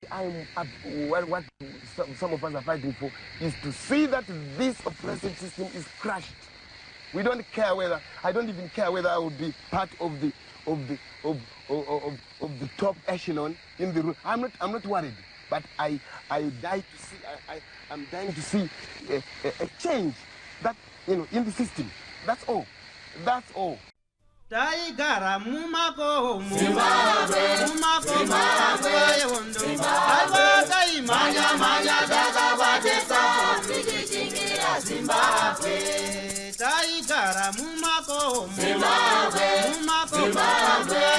what some of us are fighting for is to see that this oppressive system is crushed. We don't care whether, I don't even care whether I would be part of the top echelon in the room. I'm not worried, but I'm dying to see a change that, in the system. That's all. That's all. Taigara mumako yondo alwaka imanya manya daga batesa tikichingira Zimbabwe taigara mumako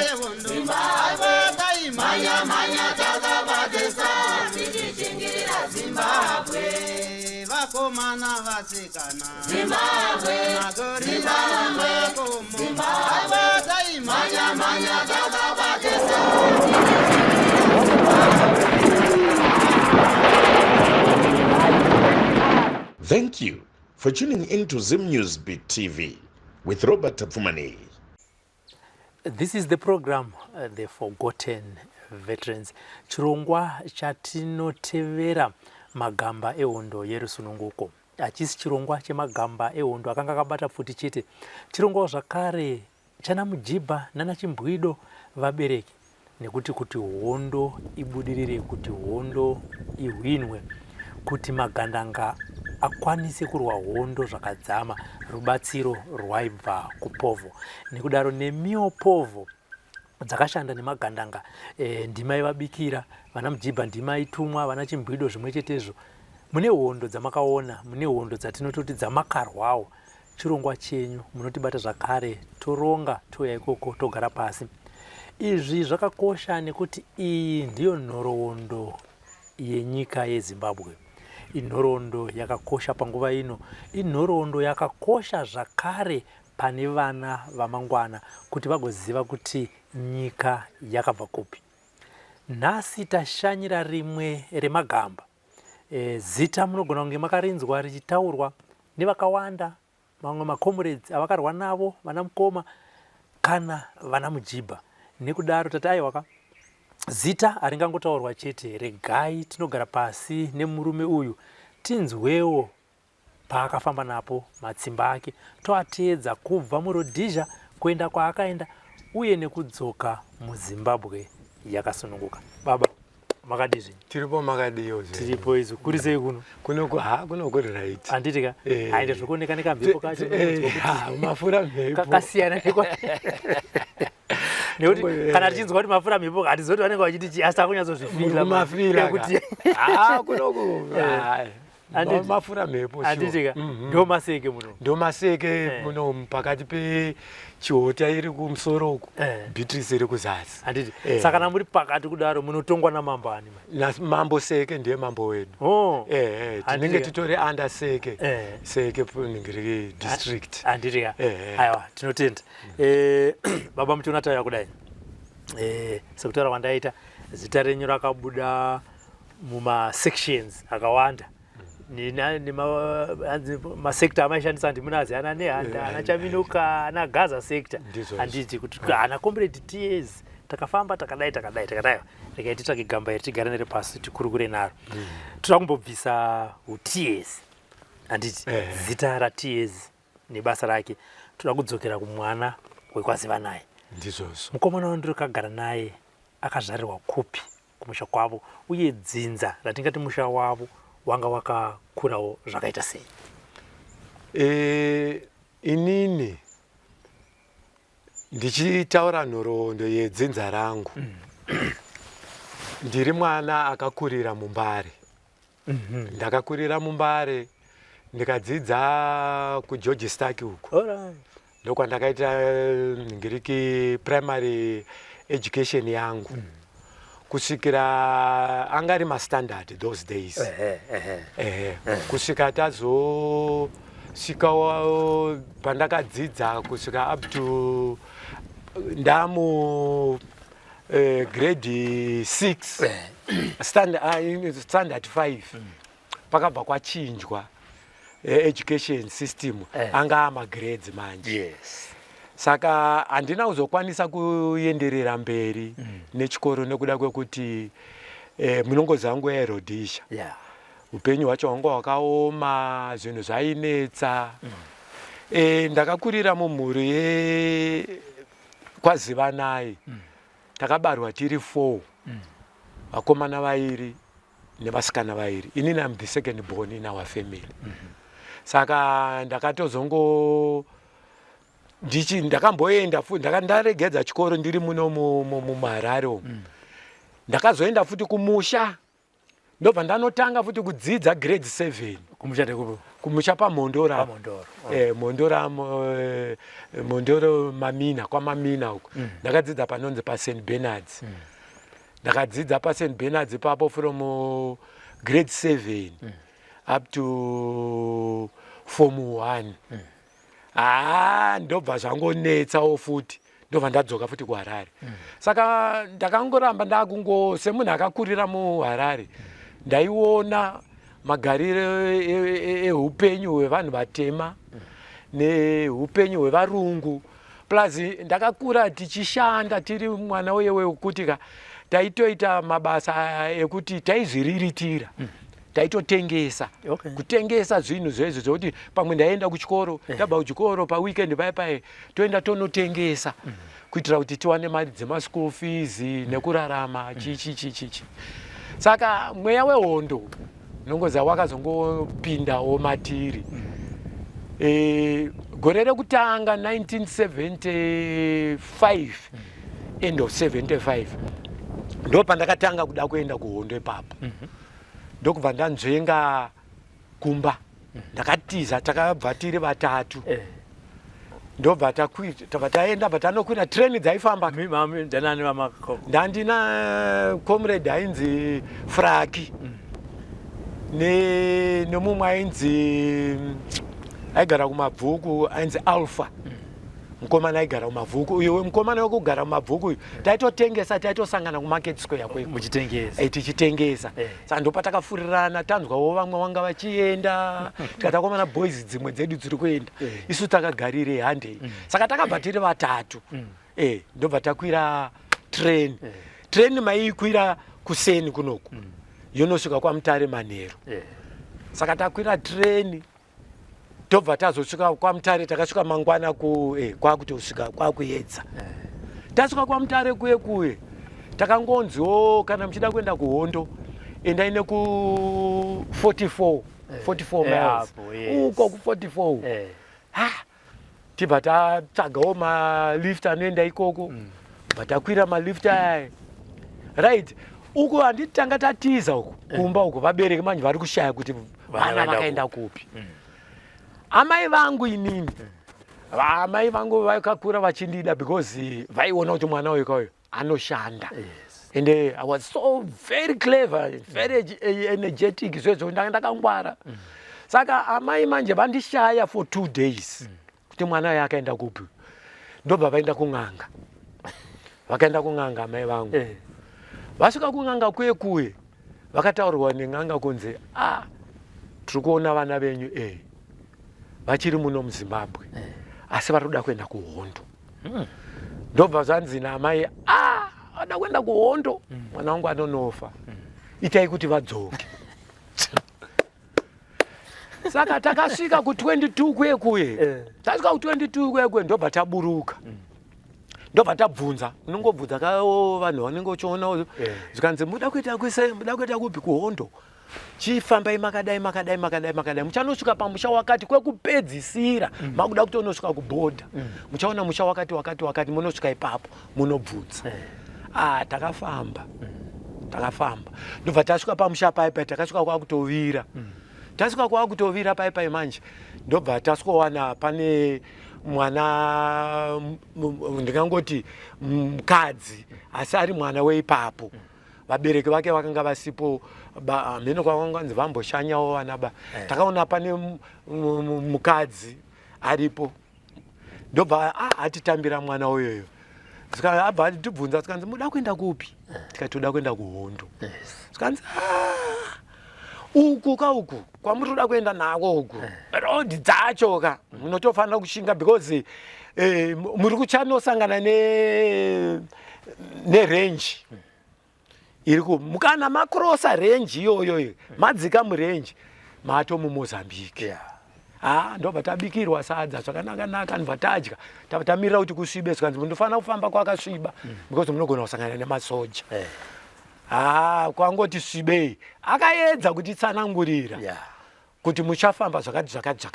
yondo alwaka imanya manya daga batesa tikichingira Zimbabwe vakomana vasikana Zimbabwe magorira mumako Thank you for tuning in to Zim News Beat TV with Robert Tafumani. This is the program, The Forgotten Veterans. Chirongwa chatinotevera magamba ehondo yerusununguko. Achisi chirongwa chemagamba ehondo akanga akabata pfuti chete. Chirongwa zvakare chana Mujibha nana Chimbwido vabereki nekuti kuti hondo ibudirire, kuti hondo ihwinwe, kuti magandanga akwanise kurwa hondo zvakadzama, rubatsiro rwaibva kuPovo. Nekudaro nemiwo Povo dzakashanda nemagandanga ndima ivabikira, vana Mujibha ndima itumwa, vana Chimbwido zvimwe chetezvo. Mune hondo dzamakaona, mune hondo dzatinototi dzamakarwawo. Chirongwa chenyu munotibata zvakare, toronga toya ikoko togara pasi. Izvi zvakakosha nekuti iyi ndiyo nhoroondo yenyika yeZimbabwe. Inhoroondo yakakosha panguva ino, inhoroondo yakakosha zvakare pane vana vamangwana kuti vagoziva kuti nyika yakabva kupi. Nhasi tashanyira rimwe remagamba. Zita munogona kunge makarinzwa richitaurwa nevakawanda, mamwe makomrades avakarwa navo, vana Mukoma kana vana Mujibha. Nekudaro tataiwaka zita haringangotaurwa chete, regai tinogara pasi nemurume uyu tinzwewo paakafamba napo, matsimba ake, toateedza kubva muRhodhisia kuenda kwaakaenda uye nekudzoka muZimbabwe yakasununguka. Baba makadizvi? Tiripo makadiyo zve. Tiripo izvo. Kuri sei kuno? Kuno kuri right. Handitika? Hainde zvokuoneka nekamhepo kacho. Mafura mhepo. Kakasiyana neko. Nekuti kana tichinzwa kuti mafura mhepo hatizoti vanenge vachiti asi akunyazozvifila. Mafira. Kuno mafura mhepo. Handitika? Ndo maseke muno. Ndo maseke muno pakati pechihota iri kumusoro uku, Beatrice iri kuzasi. Handiti. Saka namuri pakati kudaro munotongwa namambo ani? Mambo Seke ndiye mambo wedu. Tinenge titori under Seke. Seke Ningiri district. Handitika. Aiwa, tinotenda. Baba muchionataya kudai. Sekutaura wandaita, zita renyu rakabuda muma sections akawanda. Masekta amaishandisa ndimunazi ana nehanda, ana Chaminuka, ana Gaza sector. Handiti kuti ana comrade TS takafamba takadai. Regai titsvake gamba iri tigare nere pasi tikurukure naro. Toda kumbobvisa TS. Handiti zita raTS nebasa rake. Toda kudzokera kumwana wekwaziva naye. Ndizvozvo. Mukomana wandiri kagara naye akazvarirwa kupi kumusha kwavo, uye dzinza ratingati musha wavo wanga wakakurawo zvakaita sei? Inini ndichitaura nhoroondo yedzinza rangu, ndiri mwana akakurira muMbare. Ndakakurira muMbare, ndikadzidza kuGeorge Stark uko. Ndokwandakaita ngiriki primary education yangu. Kusvikira angari mastandard those days. Kusvika tazosvikawo pandakadzidza kusvika up to ndamu grade 6 standard 5 pakabva kwachinjwa education system anga amagrades manje. Saka handina kuzokwanisa kuenderera mberi nechikoro nekuda kwekuti munongo zangu yairhodisha upenyu hwacho hwanga hwakaoma zvinhu zvainetsa ndakakurira mumhuri yeKwaZivanai takabarwa tiri 4 vakomana 2 nevasikana 2 inini am the second born in our family saka ndakatozongo ndakamboenda futi ndaregedza chikoro ndiri muno muHarare ndakazoenda futi kumusha ndobva ndanotanga futi kudzidza grade 7 kumusha paMhondora Mondoro Mamina kwaMamina uko ndakadzidza panonzi paSt Bernards ndakadzidza paSt Bernards papo from grade 7 up to form 1 ndobva zvangonetsawo futi ndobva ndadzoka futi kuHarare saka ndakangoramba semunhu akakurira muHarare ndaiona magariro eupenyu hwevanhu vatema neupenyu hwevarungu plus ndakakura tichishanda tiri mwana wekuti taitoita mabasa ekuti taizviriritira taitotengesa kutengesa zvinhu zvezvo zvokuti pamwe ndaenda kuchikoro tabva kuchikoro paweekend paipai toenda tonotengesa kuitira kuti tiwane mari dzemaschool fees nekurarama chichi saka mweya wehondo nongoza wakazongopindawo matiri gore rekutanga 1975 end of 75 ndo pandakatanga kuda kuenda kuhondo ipapo ndokubva ndanzvenga kumba ndakatiza takabva tiri 3 ndobva taenda vatanokwira treni dzaifamba ndandina comrade ainzi Fraki nemumwe ainzi aigara kumabvuku ainzi Alpha mukomana aigara kumabvuku uyo mukomana wekugara kumabvuku taitotengesa taitosangana kumarket square tichitengesa saka ndopatakafurirana tanzwawo vamwe vanga vachienda tikatakomana boys dzimwe dzedu dziri kuenda isu takagarire handei saka takabva tiri 3 ndobva takwira treni maikwira kuseni kunoku yonosvika kwaMutare Manheru saka takwira treni tobva tazosvika kwaMutare takasvika mangwana kwakutosvika kwakuedza tasvika kwaMutare kuye takangonziwo kana muchida kuenda kuhondo endai neku 44 miles uko ku44 tibva tatsvagawo malift anoenda ikoko bva takwira malift aya right uko handiti tanga tatiza uko kumba uko vabereki manje vari kushaya kuti vana vakaenda kupi amai vangu inini amai vangu vakakura vachindida because vaiona kuti mwana wekayo anoshanda and I was so very clever, very energetic zvezvo ndakangwara saka amai manje vandishaya for 2 days kuti mwana wake akaenda kupi ndobva vaenda kung'anga vakaenda kung'anga amai vangu vasvika kung'anga kuye vakataurirwa neng'anga kunzi tiri kuona vana venyu vachiri muno muZimbabwe asi vari kuda kuenda kuhondo ndobva zvanzi naamai vada kuenda kuhondo mwana wangu anonofa itai kuti vadzoke saka takasvika ku22 kuye tasvika ku22 kuye ndobva taburuka ndobva tabvunza unongobvunza kawo vanhu vanenge uchiona zvikanzi muda kuita kupi kuhondo chifambai makadai muchanosvika pamusha wakati kwekupedzisira makuda kutonosvika kubhodha muchaona musha wakati munosvika ipapo munobvunza takafamba ndobva tasvika pamusha paipai takasvika kwakutovira tasvika kwakutovira paipai manje ndobva tasvikowana pane mwana ndingangoti mukadzi asi ari mwana weipapo vabereki vake vakanga vasipo mheno kwavanganzi vamboshanyawo vanaba takaona pane mukadzi aripo ndobva atitambira mwana uyoyo abva atibvunza tikanzi muda kuenda kupi tikati toda kuenda kuhondo tikanzi uku kwamuri kuda kuenda nako uku rodhi dzacho munotofanira kushinga because muri kuchanosangana nerange iriku mukana makrosa range iyoyo madzika murange mato muMozambique. Ndobva tabikirwa sadza zvakanaka ndobva tadya tamirira kuti kusvibe zvikanzi mundofanira kufamba kwakasviba because munogona kusangana nemasoja. Kwangoti svibei akaedza kuti tsanangurira kuti muchafamba zvakati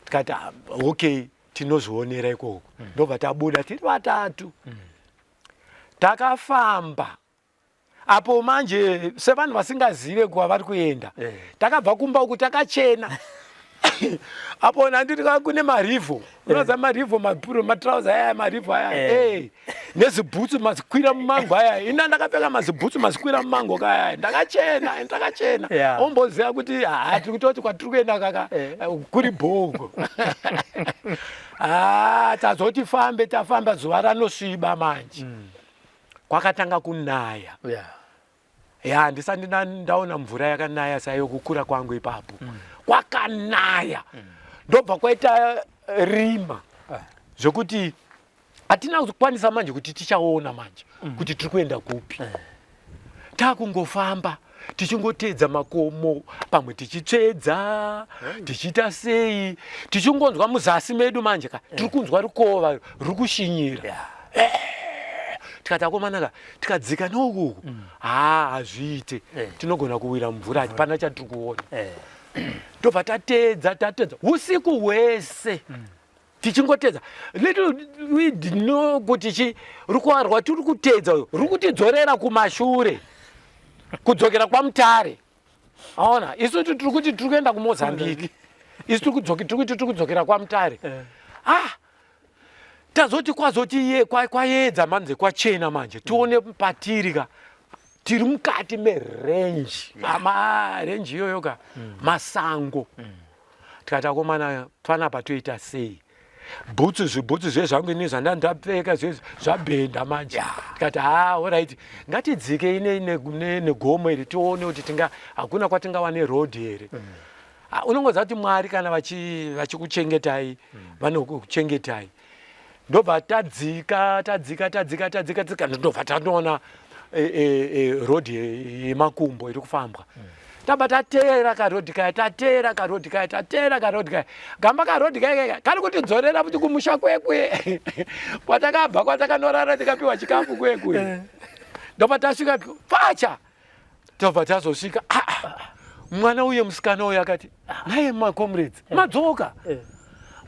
tikati okay tinozvionera ikoko. Ndobva tabuda tiri vatatu takafamba apo manje sevanhu vasingazive kwavari kuenda takabva kumba uku takachena apo nanditi kune marivho unoza marivho matrauza aya marivho aya nezibhutsu mazikwira mumango aya ina ndakapfeka mazibhutsu mazikwira mumango kaya ndakachena omboziva kuti tiri kutoti kwatiri kuenda kaka kuri bhongo. Tazoti fambe tafamba zuva ranosviba manje kwakatanga kunaya. Ndisati ndaona mvura yakanaya sayo kukura kwangu ipapo kwakanaya ndobva kwaita rima zvokuti hatina kukwanisa manje kuti tichaona manje kuti tiri kuenda kupi. Takungofamba tichingotedza makomo pamwe tichitsvedza tichiita sei tichingonzwa muzasi medu manje tiri kunzwa rukova ruri kushinyira. Tikatakomanaka tikadzika nouku hazviite tinogona kuwira mvura hapana chatiri kuona. Ndobva tatedza usiku hwese tichingotedza little we did know kuti rukuva rwatiri kutedza ruri kutidzorera kumashure kudzokera kwaMutare. Aona isu tiri kuti tiri kuenda kuMozambique isu tiri kudzokera kwaMutare. Tazoti kwazoti kwaedza manze kwachena manje tione patirika tiri mukati merenji renji iyoyoka masango. Tikatakomana panapa toita sei bhutsu zvezvangu ini zvandandapfeka zvabhenda manje tikati alright ngatidzike negomo iri tione kuti hakuna kwatingawane road here. Unongoziva kuti Mwari kana vachikuchengetai vanokuchengetai. Ndobva tadzika ndobva tanoona road yemakumbo iri kufambwa. Tabva tateera karodhi kaya gamba karodhi kaya kari kutidzorera kuti kumusha kwekwe kwatakabva kwatakanorara tikapiwa chikafu kwekwe. Ndobva tasvika pacha tobva tazosvika mwana uye musikana uye akati naye macomrades madzoka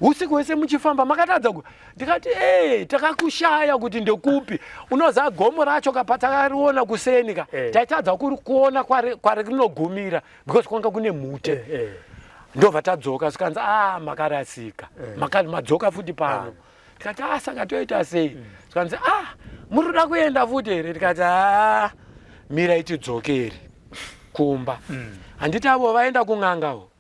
usiku hwese muchifamba makatadza ndikati takakushaya kuti ndekupi. Unoziva gomo racho patakariona kusenika taitadza kuona kwari rinogumira because kwanga kune mhute. Ndobva tadzoka sikanzi makarasika madzoka futi pano. Tikati saka toita sei sikanzi muri kuda kuenda futi here. Tikati mirai tidzokere kumba. Handiti avo vaenda kun'angawo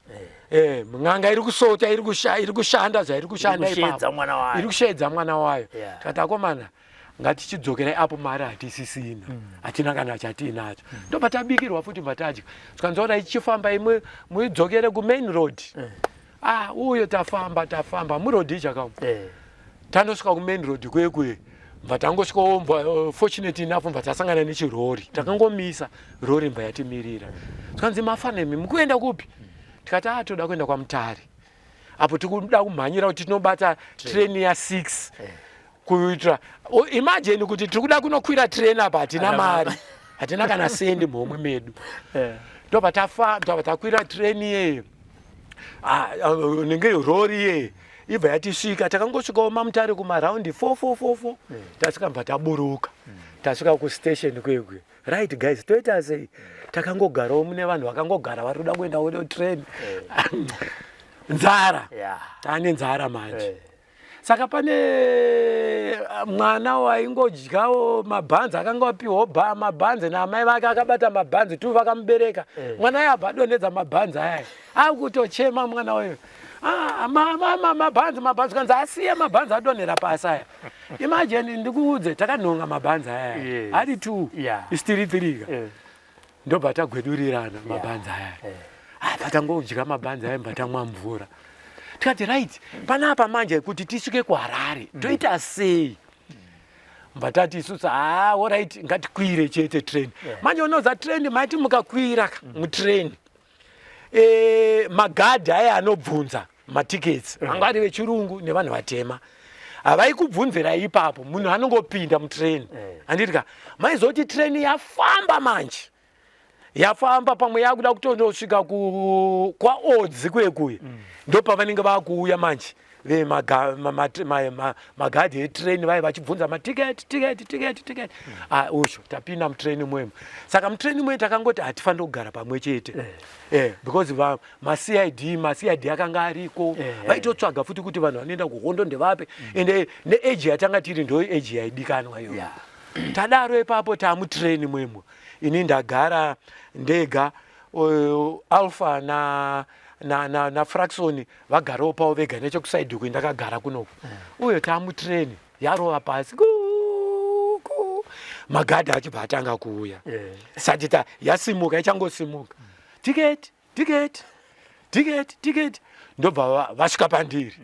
n'anga iri kusota iri kushanda zvairi kushanda ipapo iri kushedza mwana wayo. Tikati akomana ngatichidzokerai apo mari hatisisina hatina kana chatinacho. Ndobva tabikirwa futi mbatadya tikanzora ichifamba imwe muidzokere kumain road. Uyo tafamba muroad ichakamu tanosvika kumain road kwekwe mva tangosvika fortunate enough mva tasangana nechirori takangomisa rori mva yatimirira. Tikanzi mafanemi mukuenda kupi? Tikati toda kuenda kwaMutare apo tikuda kumhanyira kuti tinobata treni ya6 kuitira imagine kuti tiri kuda kunokwira treni apa hatina mari hatina kana sendi muhomwe medu. Ndobva takwira treni yeyo nenge rori yeyo ibva yatisvika takangosvikawo maMutare kumaraundi 4 tasvika mva taburuka tasvika kustation kwekwe. Right guys toita sei takangogarawo mune vanhu vakangogara vari kuda kuenda wedo train nzara taane nzara manje. Saka pane mwana waingodyawo mabhanzi akanga wapiwa mabhanzi naamai vake akabata mabhanzi tu vakamubereka. Mwana ayo abva adonhedza mabhanzi aya akutochema mwana wayo mabhanzi kanzi asiye mabhanzi adonhera pasi aya. Imagine ndikuudze takanhonga mabhanzi aya ari 2 isitiri 3 ndobva tagwedurirana mabhanzi aya patangodya mabhanzi aya mbatamwa mvura. Tikati right panapa manje kuti tisvike kuHarare toita sei. mbatati isusu alright ngatikwire chete train manje unoza train maiti mukakwira mutrain magadhi aya anobvunza matickets angari vechirungu nevanhu vatema havai kubvunzira ipapo munhu anongopinda mutrain handitika maizoti train yafamba manje yafamba pamwe yakuda kutondosvika kwaodzi kwekuya ndopavanenge vakuuya manje magadhi etrain vai vachibvunza matiketi usho tapinda mutrain mwemo saka mutrain mwe takangoti hatifanira kugara pamwe chete because macid akanga ariko vaitotsvaga futi kuti vanhu vanoenda kuhondo ndevape ende neeji yatanga tiri ndo eji yaidikanwa iyo tadaro ipapo tamutrain mwemo ini ndagara ndega Alpha na Fraxon vagarawo pavo vega nechekusaidhi kwe ndakagara kunoko uye tamutrain yarova pasi magadhi achibva atanga kuuya satita yasimuka ichangosimuka tiketi ndobva vasvika pandiri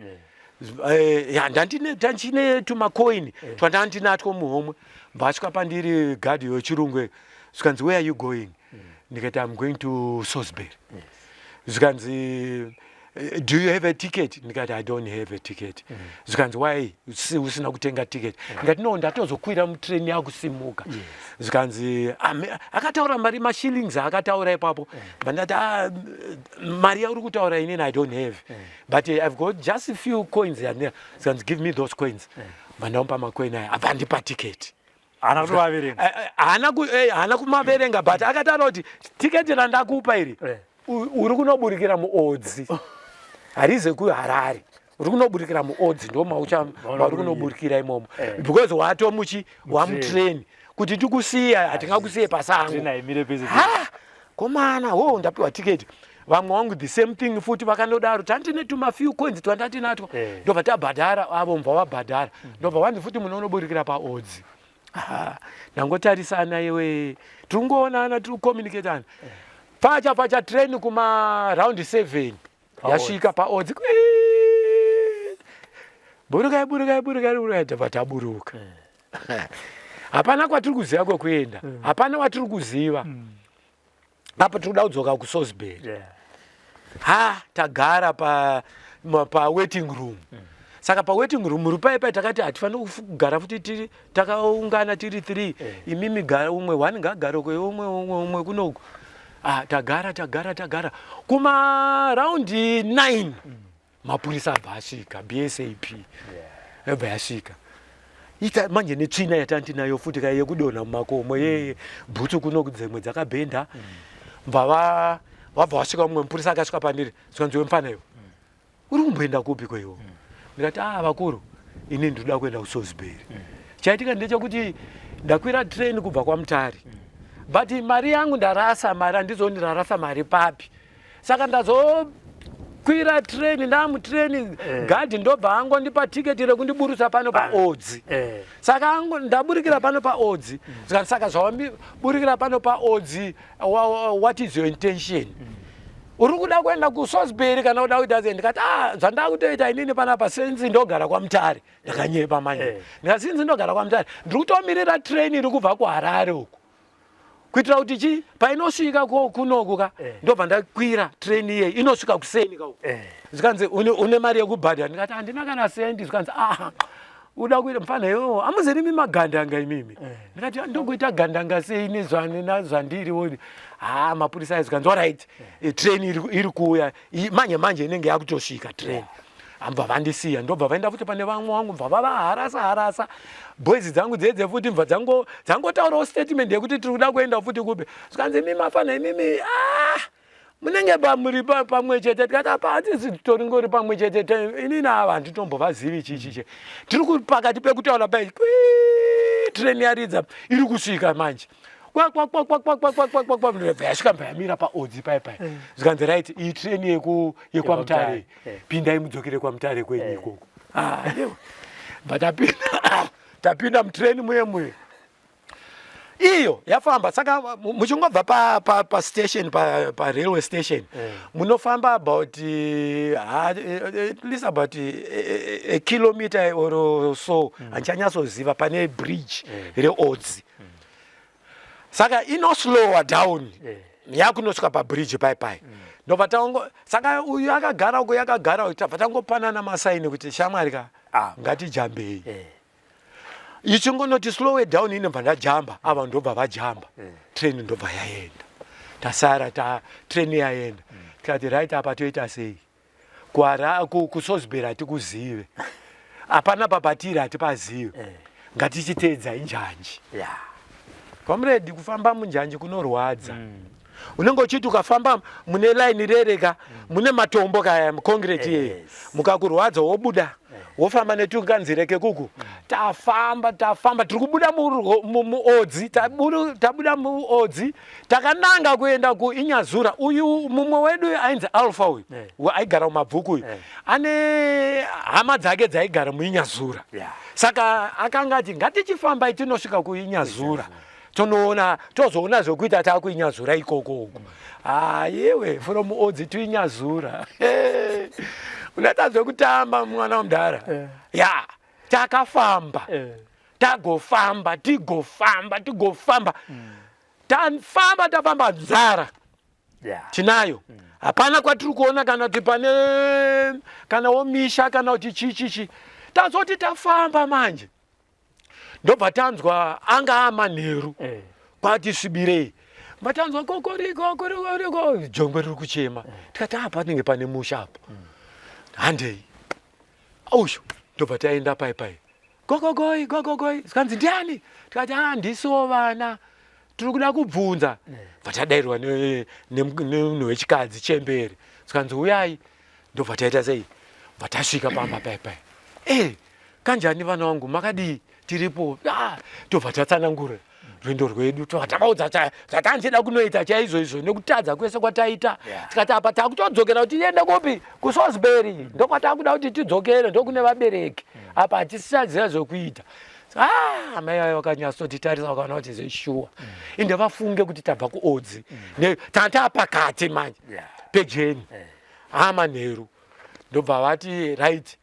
ndandine tumacoin twandandinatwo muhomwe vasvika pandiri gadhi yechirungu zvikanzi where are you going ndikati I'm going to Salisbury zvikanzi do you have a ticket ndikati I don't have a ticket zvikanzi why usina kutenga ticket ndikati no ndatozokwira mutrain yakusimuka zvikanzi akataura mari mashillings akataura ipapo bandati mari yauri kutaura inini I don't have but I've got just a few coins here zvikanzi give me those coins bandamupa macoin aya abva ndipa ticket haana kumaverenga but akataura kuti tiketi randakupa iri uri kunoburikira muodzi harize kuharare uri kunoburikira muodzi ndo mauri kunoburikira imomo because wamutrain kuti tikusiya hatingakusiye pasango komana ndapiwa tiketi vamwe wangu the same thing futi vakandodaro tandine tuma few coins twandatinatwo ndobva tabhadhara avo mbva vabhadhara ndobva wanzi futi munonoburikira paodzi nangotarisana iwe tiri kungoonana tiri kucommunicatana pacha train kuma round 7 yasvika paodzi burukai tabva taburuka hapana kwatiri kuziva kwekuenda hapana watiri kuziva apo tiri kuda kudzoka kuSalisbury tagara pa waiting room saka pa waiting room rupaipai takati hatifaniri kugara futi takaungana tiri 3 imimi gara umwe 1 ngagaro umwe kunoku tagara kuma raundi 9 mapurisa abva asvika BSAP abva yasvika ita manje netsvina yatandinayo futi kai yekudonha mumakomo bhutsu kunoku dzimwe dzakabhenda mbva wabva wasvika mumwe mupurisa akasvika pandiri zvikanzi wemufanayo uri kumboenda kupi kweiwo ndikati vakuru ini ndinoda kuenda kuSalisbury chaitika ndechekuti ndakwira train kubva kwaMutare but mari yangu ndarasa mari handizoni ndarasa mari papi saka ndazokwira train ndamutrain gadhi ndobva angondipa tiketi rekundiburusa pano paodzi saka ndaburikira pano paodzi saka zvawamburikira pano paodzi what is your intention uri kuda kuenda kuSalisbury kana uda kuita sei ndikati zvandava kutoita inini panapa senzi ndogara kwaMutare ndakanyepa manje ndikati sinzi ndogara kwaMutare ndiri kutomirira train iri kubva kuHarare uku kuitira kuti chi painosvika kunoku ndobva ndakwira train iye inosvika kuseni zvikanzi une mari yekubhadhara ndikati handina kana sendi zvikanzi uda kuita mufanayo amuzerimi magandanga imimi ndikati ndokuita gandanga sei nezvandiri woni mapurisa aizvikanzi alright train iri kuuya manje inenge yakutosvika train ambva vandisiya ndobva vaenda futi pane vamwe wangu mbva vavaharasa boys dzangu dzedze futi mbva dzangotaurawo statement yekuti tiri kuda kuenda futi kupi zvikanzi imimi afana imimi munenge muri pamwe chete tikati hapatisi toringori pamwe chete inini ava handitombovazivi chichiche tiri pakati pekutaura pai train yaridza iri kusvika manje yasvika mbvayamira paodzi paipai zvikanzi right iyi train yekwaMutare pindai mudzokere kwaMutare kwenyu ikoko tapinda mutrain muyemwe iyo yafamba saka muchingobva pa station pa railway station munofamba about at least about a kilometer or so anchanyatsoziva pane bridge reodzi saka ino slower down yakunosvika pabridge pai ndobva taongo saka uyu akagara uko yakagara tabva tangopanana masaini kuti shamwari ka ngatijambei ichingoti slow down inobva ndajamba ava ndobva vajamba train ndobva yaenda tasara train yaenda tikati right apa toita sei kusosbury hatikuzive hapana papatiri hatipazive ngatichiteedza injanji comrade kufamba munjanji kunorwadza unenge uchiti ukafamba mune line rereka mune matombo kaya concrete ye mukakurwadza wobuda wofamba netunganzireke kuku tafamba tiri kubuda muodzi tabuda muodzi takananga kuenda kuinyazura uyu mumwe wedu ainzi Alpha uyu aigara mumabvuku uyu ane hama dzake dzaigara muinyazura saka akanga ati ngatichifambai tinosvika kuinyazura tozoona zvokuita takuinyazura ikoko yewe from odzi tuinyazura unoita zvekutamba mwana womudhara takafamba tigofamba tafamba nzara tinayo hapana kwatiri kuona kana kuti kana womisha kana kuti chichichi tazoti tafamba manje ndobva tanzwa anga amanheru kwati svibirei matanzwa kokoriko jongwe riri kuchema tikati panenge pane musha apo handei usho ndobva taenda pai gogogoi zikanzi ndiani tikati ndisiwo vana tiri kuda kubvunza bva tadairirwa nemunhu wechikadzi chemberi zikanzi uyai ndobva taita sei bva tasvika pamba pai kanjani vana vangu makadii tiripo tobva tatsanangura rwendo rwedu takaudza zvatanchida kunoita chaizvoizvo nekutadza kwese kwataita tikati apa takutodzokera kuti tiende kupi kuSalisbury ndokwatakuda kuti tidzokere ndokune vabereki apa hatisisaziva zvokuita mai vayo vakanyatsotitarisa vakaona kuti zeshuwa inde vafunge kuti tabva kuodzi tatapakati manje pejeni manheru ndobva vati right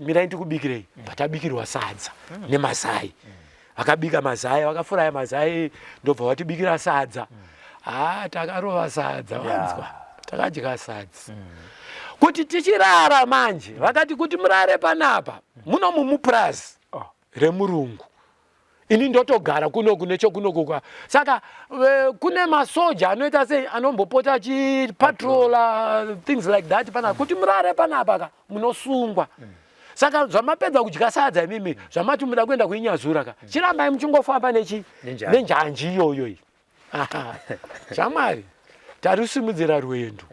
mirai ndikubikirei patabikirwa sadza nemazai vakabika mazai vakafuraya mazai ndobva vatibikira sadza takarova sadza wanzwa takadya sadza kuti tichirara manje vakati kuti murare panapa muno mumupurazi remurungu ini ndotogara kunoku nechokunoku saka kune masoja anoita sei anombopota achipatrola things like that panapa kuti murare panapa munosungwa saka zvamapedza kudya sadza imimi zvamati muda kuenda kuinyazura chirambai muchingofamba nenjanji iyoyo shamwari tarisimudzira rwendo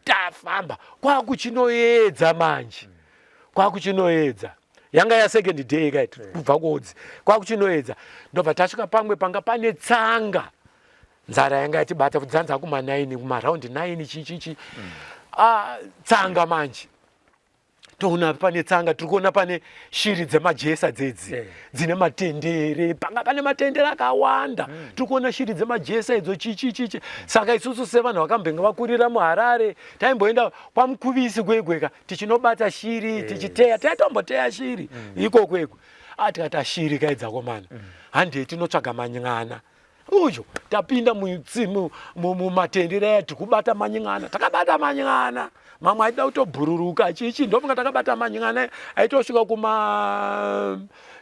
tafamba kwakuchinoedza manje kwakuchinoedza yanga yasecond day kaiti kubva kuodzi kwakuchinoedza ndobva tasvika pamwe panga pane tsanga nzara yanga yatibata kudzanza kuma9 kumaraundi 9 chichichi tsanga manje toona pane tsanga tiri kuona pane shiri dzemajesa dzedzi dzine matendere panga pane matendere akawanda tiri kuona shiri dzemajesa idzo chichichichi saka isusu sevanhu vakambenga vakurira muHarare taimboenda kwamukuvisi kwegweka tichinobata shiri tichiteya taitomboteya shiri iko kwekwe tikati shiri kaidzako mana handei tinotsvaga manyana uyo tapinda mumatendere aya tikubata manyana takabata manyana mamwe aida kutobhururuka chichi ndopunga takabata manyana aitosvika kuma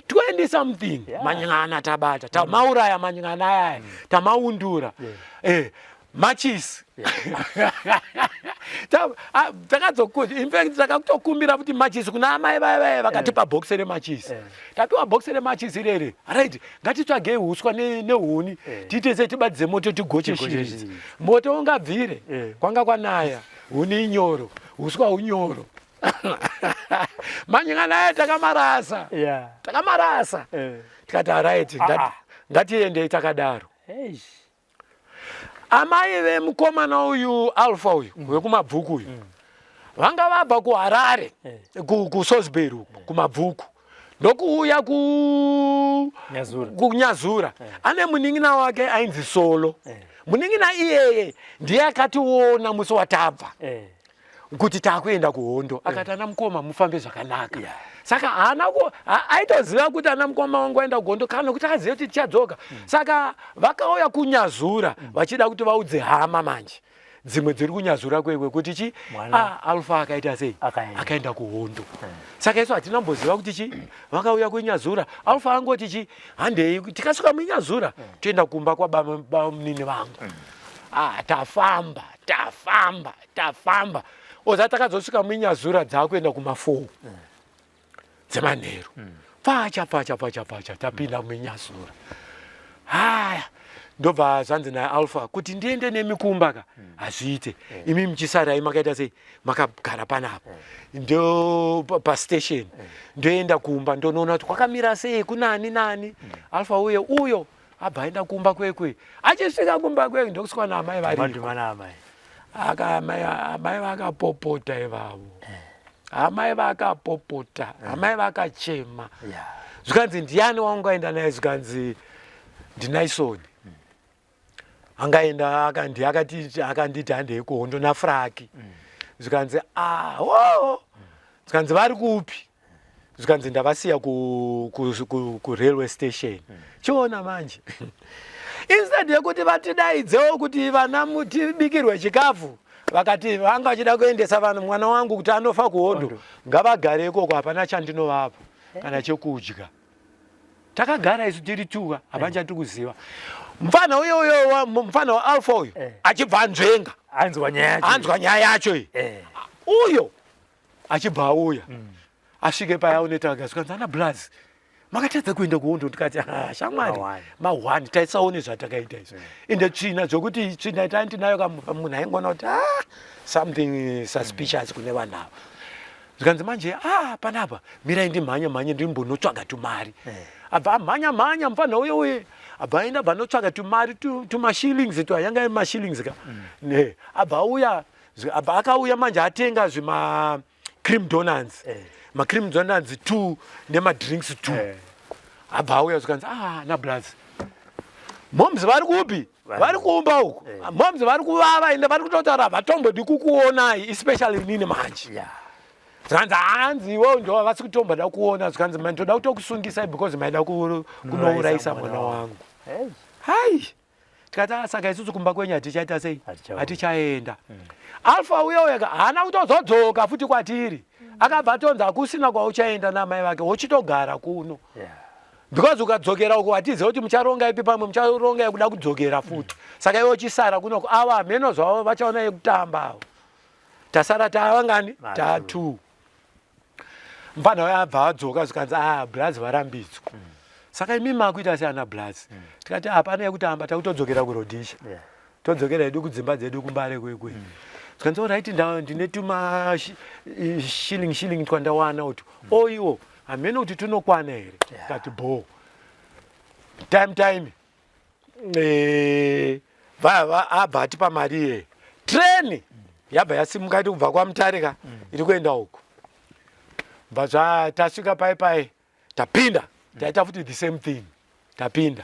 20 something manyana tabata tamauraya manyana aya tamaundura machisi takadzokuti infact takakutokumbira kuti machisi kuna amai vaya vakatipa bhokisi remachisi tapiwa bhokisi remachisi rere right ngatitsvagei uswa nehuni tiite setibadze moto tigoche shiri moto ungabvire kwanga kwanaya huni inyoro uswa unyoro manyana aya takamarasa tikati right ngatiendei takadaro amai vemukomana uyu Alpha uyu wekumabvuku uyu vanga vabva kuHarare kuSalisbury kumabvuku ndokuuya Nyazura. kunyazura ane munin'ina wake ainzi Solo munin'ina iyeye ndiye akationa musi watabva kuti takuenda kuhondo akati ana mukoma mufambe zvakanaka saka aitoziva kuti ana mukoma wangu aenda kuhondo kana kuti azive kuti tichadzoka saka vakauya kunyazura vachida kuti vaudze hama manje dzimwe dziri kunyazura kwekwe kuti Alpha akaita sei akaenda kuhondo saka isu hatinamboziva kuti vakauya kunyazura Alpha angoti handei tikasvika munyazura toenda kumba kwabamunini vangu tafamba oza takazosvika munyazura dzakuenda kuma4 dzemanheru pacha tapinda munyazura haya ndobva zvanzi naAlpha kuti ndiende nemikumba ka hazviite imi muchisarai makaita sei makagara panapa ndo pastation ndoenda kumba ndonoona kuti kwakamira sei kunani Alpha uyo abva aenda kumba kwekwe achisvika kumba kwekwe ndokusvika naamai variko amai vakapopota ivavo amai vakapopota amai vakachema zvikanzi ndiani wangaenda naye zvikanzi ndinaisoni angaenda akanditi handei kuhondo naFraki zvikanzi zvikanzi vari kupi zvikanzi ndavasiya ku-railway station chiona manje instead yekuti vatidaidzewo kuti vana mutibikirwe chikafu vakati vanga vachida kuendesa vanhu mwana wangu kuti anofa kuhondo ngavagare ikoko hapana chandinovapo kana chekudya takagara isu tiri tuka hapana chatiri kuziva mufana uyo mufana waAlpha uyo achibva anzvenga anzwa nyaya yacho uyo achibva auya asvike paya unetaga zvikanzi ana Blazi makatadza kuenda kuhondo tikati shamwari ma1 taisaone zvatakaita izvo ende tsvina zvokuti tsvina tandinayo kamunhu aingona kuti something suspicious kune vanhu ava zvikanzi manje panapa mirai ndimhanye ndimbonotsvaga tumari abva amhanya mufana uyo abva aenda abva anotsvaga tumari tumashillings twayanga mashillings ka abva auya abva akauya manje atenga zvima-cream donuts ma-cream donuts 2 nema-drinks 2 abva auya zvikanzi naBlazi moms vari kupi vari kumba uku moms vari kuvava ende vari kutotaura vatombodi kukuonai especially nini manje zvikanzi hanzi iwo ndo vasi kutomboda kuona zvikanzi mandoda kutokusungisai because maida kunourayisa mwana wangu hai tikati saka isusu kumba kwenyu hatichaita sei hatichaenda Alpha uyo haana kutozodzoka futi kwatiri akabva atonzi hakusina kwauchaenda namai vake wochitogara kuno because ukadzokera uko hatizive kuti mucharonga ipi pamwe mucharonga yekuda kudzokera futi saka iwe uchisara kunoko ava hameno zvavo vachaona yekutamba avo tasara tavangani ta2 mufana uyo abva adzoka zvikanzi Blazi varambidzwa saka imi makuita seana Blazi tikati hapana yekutamba takutodzokera kuRhodesia todzokera hedu kudzimba dzedu kumbare kwekwe zvikanzi alright ndine tuma shilling twandawana kuti iwo hameno kuti tunokwana here kati time abva ati pamari treni yabva yasimuka iti kubva kwaMutarika iri kuenda uku bva tasvika pai tapinda taita futi the same thing tapinda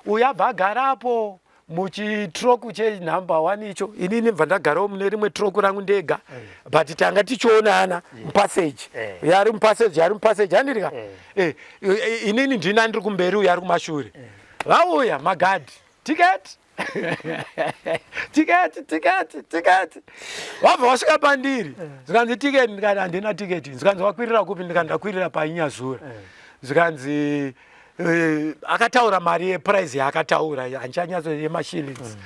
uyu abva agarapo muchitroku chenumber 1 icho inini bva ndagarawo mune rimwe troku rangu ndega but tanga tichionana mupassage yari mupassage handirika inini ndina ndiri kumberi uyu ari kumashure vauya magadhi tiketi tiketi wabva wasvika pandiri zvikanzi tiketi ndikati handina tiketi zvikanzi wakwirira kupi ndikati ndakwirira paInyazura zvikanzi akataura mari yeprice yaakataura handichanyatso yemashillings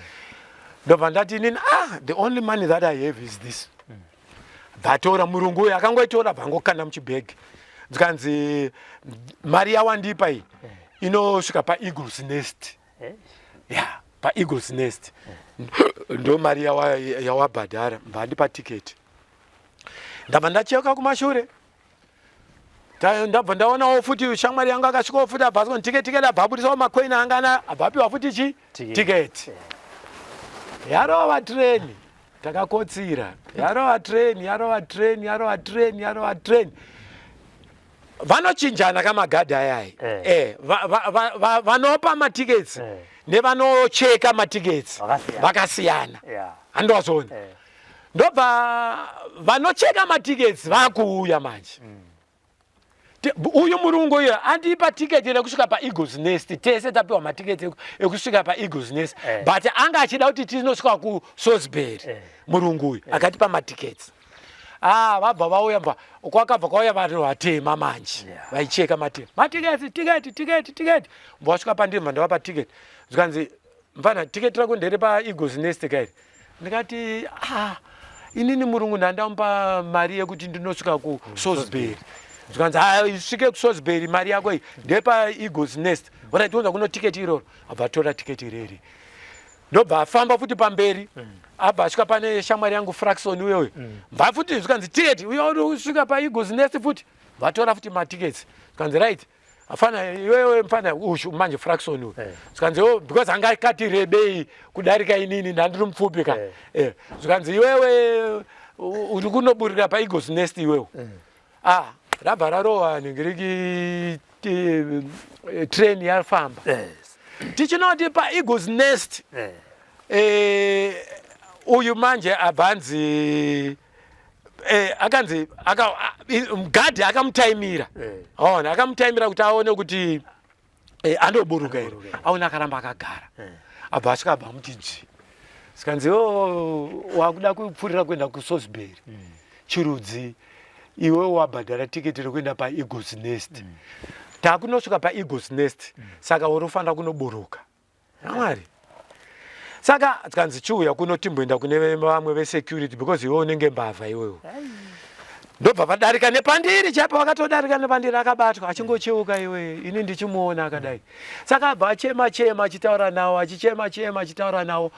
ndobva ndati inini the only money that I have is this bvatora murungu uyu akangoitora bvangokanda muchibhegi zvikanzi mari yawandipa iyi inosvika paEagles Nest paEagles Nest ndo mari yawabhadhara mbandipa tiketi ndabva ndacheka kumashure ndabva ndaonawo futi shamwari yangu akasvikawo futi abva asiko tiketi abva abudisawo makoini angana abva apiwa futi tiketi yarova treni takakotsira yarova treni vanochinjana kamagadhi ayai vanopa matiketsi nevanocheka matiketsi vakasiyana handowazona ndobva vanocheka matiketsi vakuuya manje uyu murungu uyu andipa tiketi rekusvika paEagles Nest tese tapiwa matiketi ekusvika paEagles Nest but anga achida kuti tinosvika kuSalisbury murungu uyu akatipa matiketi vabva vauya mva kwakabva kwauya vanhu vatema manje vaicheka tiketi mbwasvika pandiri mandavapa tiketi zvikanzi mfana tiketi rako ndere paEagles Nest kairi ndikati inini murungu ndandamupa mari yekuti ndinosvika kuSalisbury zvikanzi isvike kuSalisbury mari yako iyi ndepaEagles Nest tiunza kuno tiketi iroro abva atora tiketi ireri ndobva afamba futi pamberi abva asvika pane shamwari yangu Fraxon uyoyo mva futi zvikanzi tiketi uyo uri kusvika paEagles Nest futi vatora futi matiketsi zvikanzi right afana iwewe mfana ushu manje Fraxon uyo zvikanzi because anga kati rebei kudarika inini ndandiri mupfupi ka zvikanzi iwewe uri kunoburira paEagles Nest iwewe rabva rarohwa ningiriki train yafamba tichinoti paEagles Nest uyu manje abvanzi akanzi gadhi akamutaimira aona akamutaimira kuti aone kuti andoburuka here aona akaramba akagara abva asvika abva mutinzvi sikanzi wakuda kupfurira kuenda kuSalisbury chirudzi iwe wabhadhara tiketi rekuenda paEagles Nest takunosvika paEagles Nest saka unofanira kunoburuka amwari saka tikanzi chiuya kuno timboenda kune vamwe vesecurity because iwe unenge mbavha iwewe ndobva vadarika nepandiri chapa vakatodarika nepandiri akabatwa achingocheuka iwe ini ndichimuona akadai saka abva achema achitaura nawo achichema achitaura nawo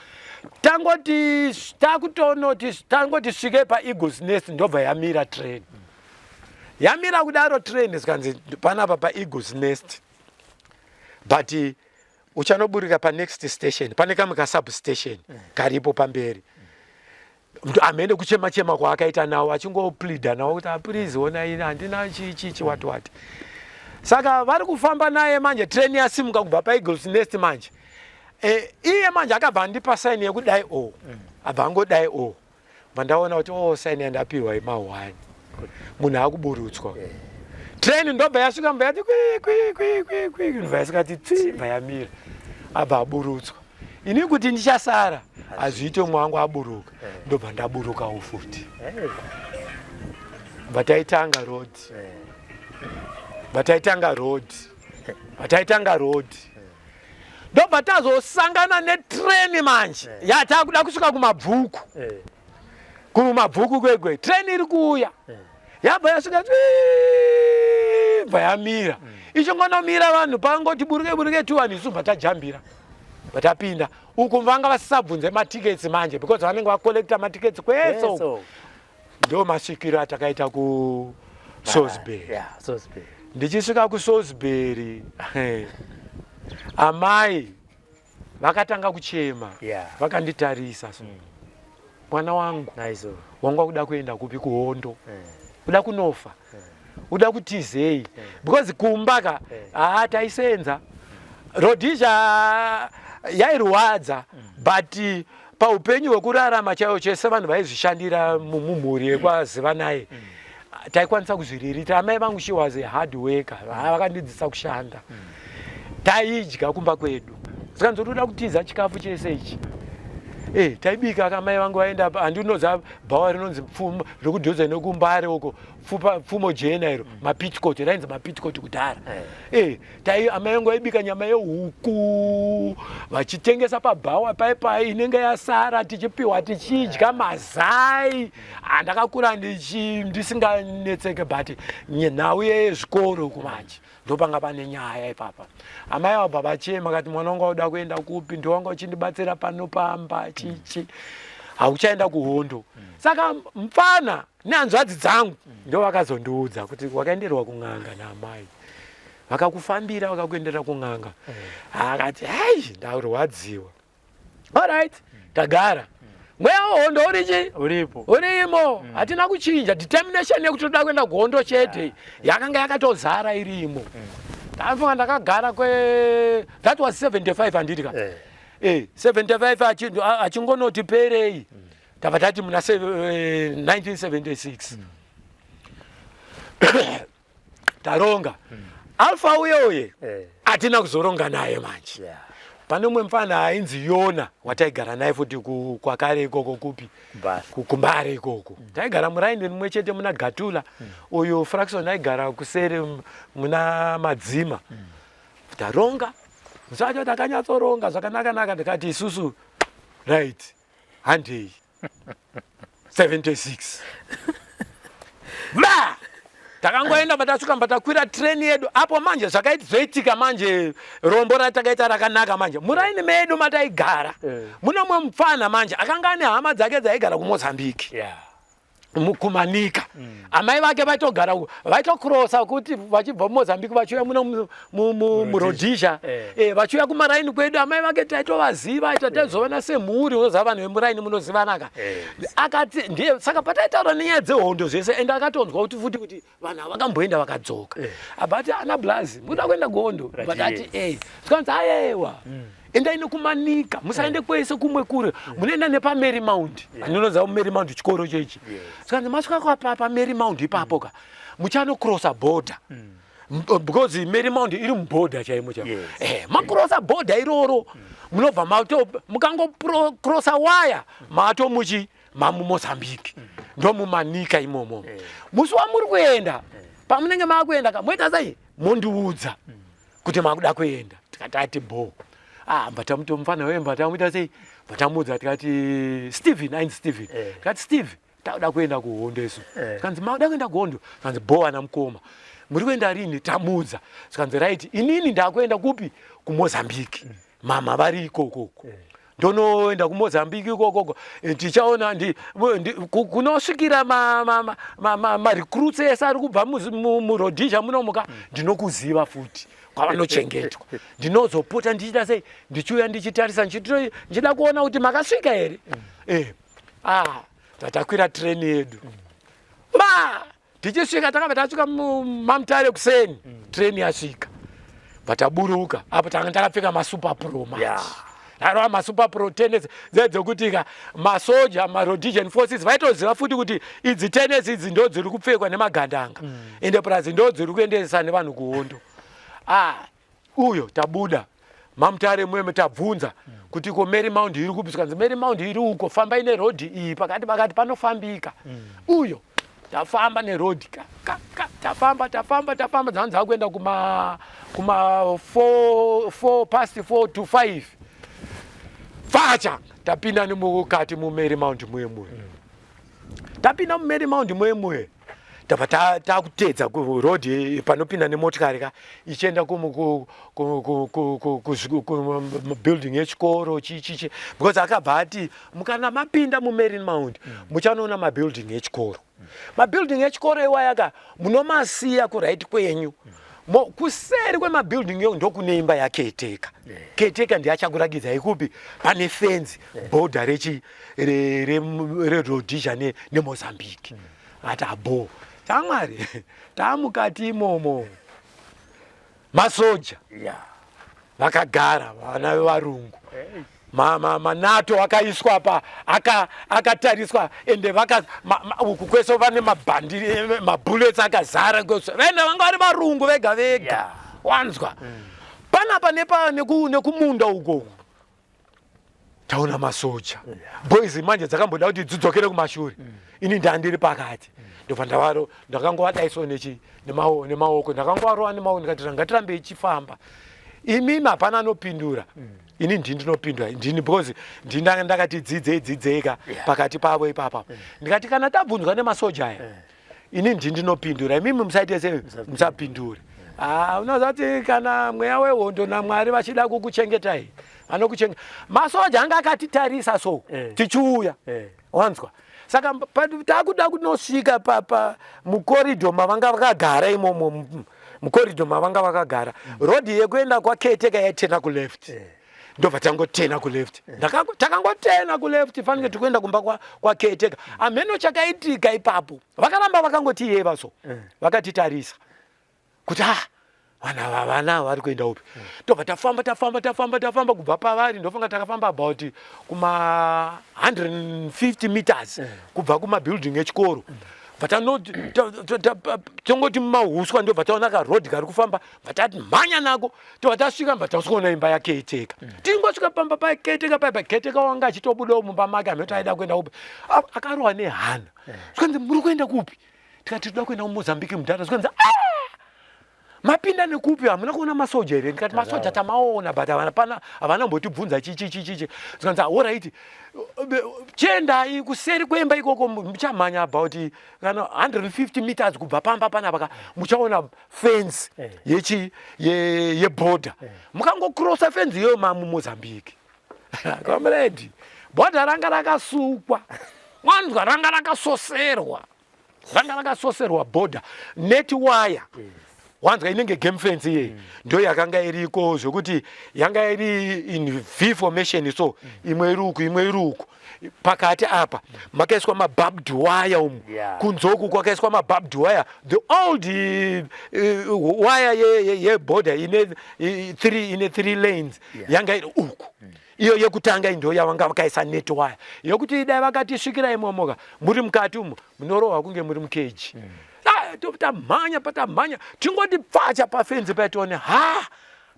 tangoti svike paEagles Nest ndobva yamira train yamira kudaro train sikanzi panapa paEagles Nest but uchanoburika panext station pane kamwe kasubstation karipo pamberi amene kuchema kwaakaita nawo achingopleada nawo kuti please ona ini handina chichi wati saka vari kufamba naye manje train yasimuka kubva paEagles Nest manje iye manje akabva andipa saini yekudai abva angodai mandaona kuti saini yandapiwa ima1 munhu akuburutswa train ndobva yasvika mba yati kwi ndobva yasikati bva yamira abva aburutswa ini kuti ndichasara hazviite umwe wangu aburuka ndobva ndaburukawo futi vataitanga road ndobva tazosangana netreni manje yatakuda kusvika kumabvuku kwegwe treni iri kuuya yabva yasvika bva yamira ichongonomira vanhu pangoti buruke tuwani isu bva tajambira vatapinda uku vanga vasisabvunze matiketsi manje because vanenge vakolekta matiketsi kweso ndo masvikiro atakaita kuSalisbury ndichisvika kuSalisbury amai vakatanga kuchema vakanditarisa mwana wangu wanga kuda kuenda kupi kuhondo kuda kunofa uda kutizei because kumbaka taisenza rodhizha yairwadza but paupenyu hwekurarama chaiwo chese vanhu vaizvishandira mumhuri yekwaziva naye taikwanisa kuzviririta amai vangu she was a hard worker vakandidzidzisa kushanda taidya kumba kwedu sikanzotoda kutiza chikafu chese ichi taibika kamai vangu vaenda handinoza bhawa rinonzi rokudhodza nekumbare uko pfumo jena iro mapitcoat rainzi mapitcoat kudhara amai vangu vaibika nyama yehuku vachitengesa pabhawa paipai inenge yasara tichipiwa tichidya mazai handakakura ndisinganetseke but nhau yezvikoro kumanje ndopanga pane nyaya ipapa amai vabva vachema kati mwana wangu auda kuenda kupi ndiwanga uchindibatsira panopamba chichi hauchaenda kuhondo saka mfana nehanzvadzi dzangu ndo vakazondiudza kuti wakaenderwa kun'anga naamai vakakufambira vakakuendera kun'anga akati hai ndarwadziwa alright tagara mweya wehondo urichi uripo urimo hatina kuchinja determination yekutoda kuenda kuhondo chete yakanga yakatozara irimo ndafunga ndakagara that was 75 anditi ka 75 achingonoti perei tava tati muna 1976 taronga Alpha uye atina kuzoronga naye manje pane umwe mfana ainzi Yona wataigara naye futi kwakare ikoko kupi kukumbare ikoko taigara muraini mumwe chete muna Gatula uyu Fraxon aigara kuseri muna Madzima taronga musacho takanyatsoronga zvakanaka ndikati isusu right handei 76 bla takangoenda patasvika patakwira treni yedu apo manje zvakaiti zvoitika manje rombo ratakaita rakanaka manje muraini medu mataigara muna mwe mufana manje akanga ane hama dzake dzaigara kuMozambique kumanika amai vake vaitogara vaitokrosa kuti vachibva Mozambique vachiuya muno muRhodesia vachiuya kumaraini kwedu amai vake taitovaziva taitozovana semhuri unoziva vanhu vemuraini munozivanaka akati ndiye saka pataitaura nenyaya dzehondo zvese ende akatonzwa kuti futi kuti vanhu avakamboenda vakadzoka abati ana blazi muda kuenda kuhondo vakati tikanzi ayewa endai nekumanika musaende kwese kumwe kure munoenda nepaMary Mount anonoziva Mary Mount chikoro chechi tikanzi masvika paMary Mount ipapo ka muchanocrossa border because Mary Mount iri muborder chaimo macrossa border iroro munobva mukangocrossa waya mato muMozambique ndo mumanika imomo musi wamuri kuenda pamunenge makuenda ka moita sei mondiudza kuti makuda kuenda tikati bo mbatamutomufana wewe mbatamuita sei mbatamuudza tikati Steven ainzi Steven tikati Steve takuda kuenda kuhondo isu tikanzi makuda kuenda kuhondo tikanzi bo ana mukoma muri kuenda rini tamuudza tikanzi right inini ndakuenda kupi kuMozambique mama vari ikoko ndonoenda kuMozambique ikoko tichaona kunosvikira recruits ese ari kubva muRhodesia munomuka ndinokuziva futi kwavanochengetwa ndinozopota ndichita sei ndichiuya ndichitarisa ndichida kuona kuti makasvika here tatakwira treni yedu tichisvika takabva tasvika muMamutare kuseni treni yasvika bataburuka apo tanga takapfeka masuper pro manje arova masuper pro tennis dzekuti ka masoja maRhodesian forces vaitoziva futi kuti idzi tennis idzi ndo dziri kupfekwa nemagandanga ende plus ndo dziri kuendesa nevanhu kuhondo uyo tabuda Mamutare mweme tabvunza kuti ko Mary Mount iri kupi tikanzi Mary Mount iri uko fambai nerodhi iyi pakati panofambika uyo tafamba nerodhi tafamba dzanza kuenda kuma 4 past 4 to 5 facha tapinda nemukati muMary Mount mwemwe tapinda muMary Mount mwemwe tabva takutedza kurodhi panopinda nemotikari ka ichienda building yechikoro chichichi because akabva ati mukana mapinda muMary Mount muchanoona mabuilding yechikoro mabuilding yechikoro iwayaka munomasiya kuright kwenyu kuseri kwemabuilding yo ndokune imba yaketeka keteka ndiachakurakidzai kupi pane fence border reRhodesia neMozambique ati abo tamwari tamukati imomo masoja vakagara vana vevarungu manato akaiswa pa akatariswa ende uku kwese vane mabhandiri mabullets akazara vaenda vanga vari varungu vega vega wanzwa panapa nekumunda uko taona masoja boys manje dzakamboda kuti dzidzokere kumashure ini ndandiri pakati ndobva ndavaro ndakangovadaiso nemaoko ndakangovarova nemaoko ndikati ngatirambe ichifamba imimi hapana anopindura ini ndinopindura ndini because ndakati dzidzeka pakati pavo ipapa ndikati kana tabvunzwa nemasoja aya ini ndinopindura imimi musaite se musapindure unoziva kuti kana mweya wehondo naMwari vachida kukuchengetai vanokuchengeta masoja anga akatitarisa so tichiuya wanzwa saka takuda kunosvika mukoridho mavanga vakagara imomo mukoridho mavanga vakagara rodhi yekuenda kwaketeka yaitenda kuleft ndobva tangotena kuleft takangotena kuleft fanike tikuenda kumba kwa caretaker ameno chakaitika ipapo vakaramba vakangoti yeva so vakatitarisa kuti vana vari kuenda upi ndobva tafamba kubva pavari ndofunga takafamba about kuma 150 meters kubva kumabuilding echikoro tongoti mumahuswa ndobva taona karodhi kari kufamba vatati mhanya nako tobva tasvika bva tasikuona imba yaketeka tingosvika pamba paketeka paketeka wanga achitobudawo mumba make ameti aida kuenda kupi akarohwa nehana zvikanzi muri kuenda kupi tikati toda kuenda kumozambiki mudhara zvikanzi mapinda nekupi hamuna kuona masoja here ndikati masoja tamaona but havana mbotibvunza chichi zvikanzi alright chiendai kuseri kwemba ikoko muchamhanya about 150 meters kubva pamba panapa muchaona fence yeborder mukangocrossa fence iyoyo mamumozambiki comrade border ranga rakasukwa mwanzwa ranga rakasoserwa border net wire wanzwa inenge game fence iye ndo yakanga iriko zvokuti yanga iri in V formation so imwe iruku pakati apa makaiswa mabarbed wire kunzoku kwakaiswa mabarbed wire the old wire yeborder ine 3 lanes yanga iri uku iyo yekutanga ndo yavanga vakaisa net wire yokuti dai vakatisvikira imomoka muri mukati umo munorohwa kunge muri mukeji tamhanya tingoti pfacha pafenzi paitione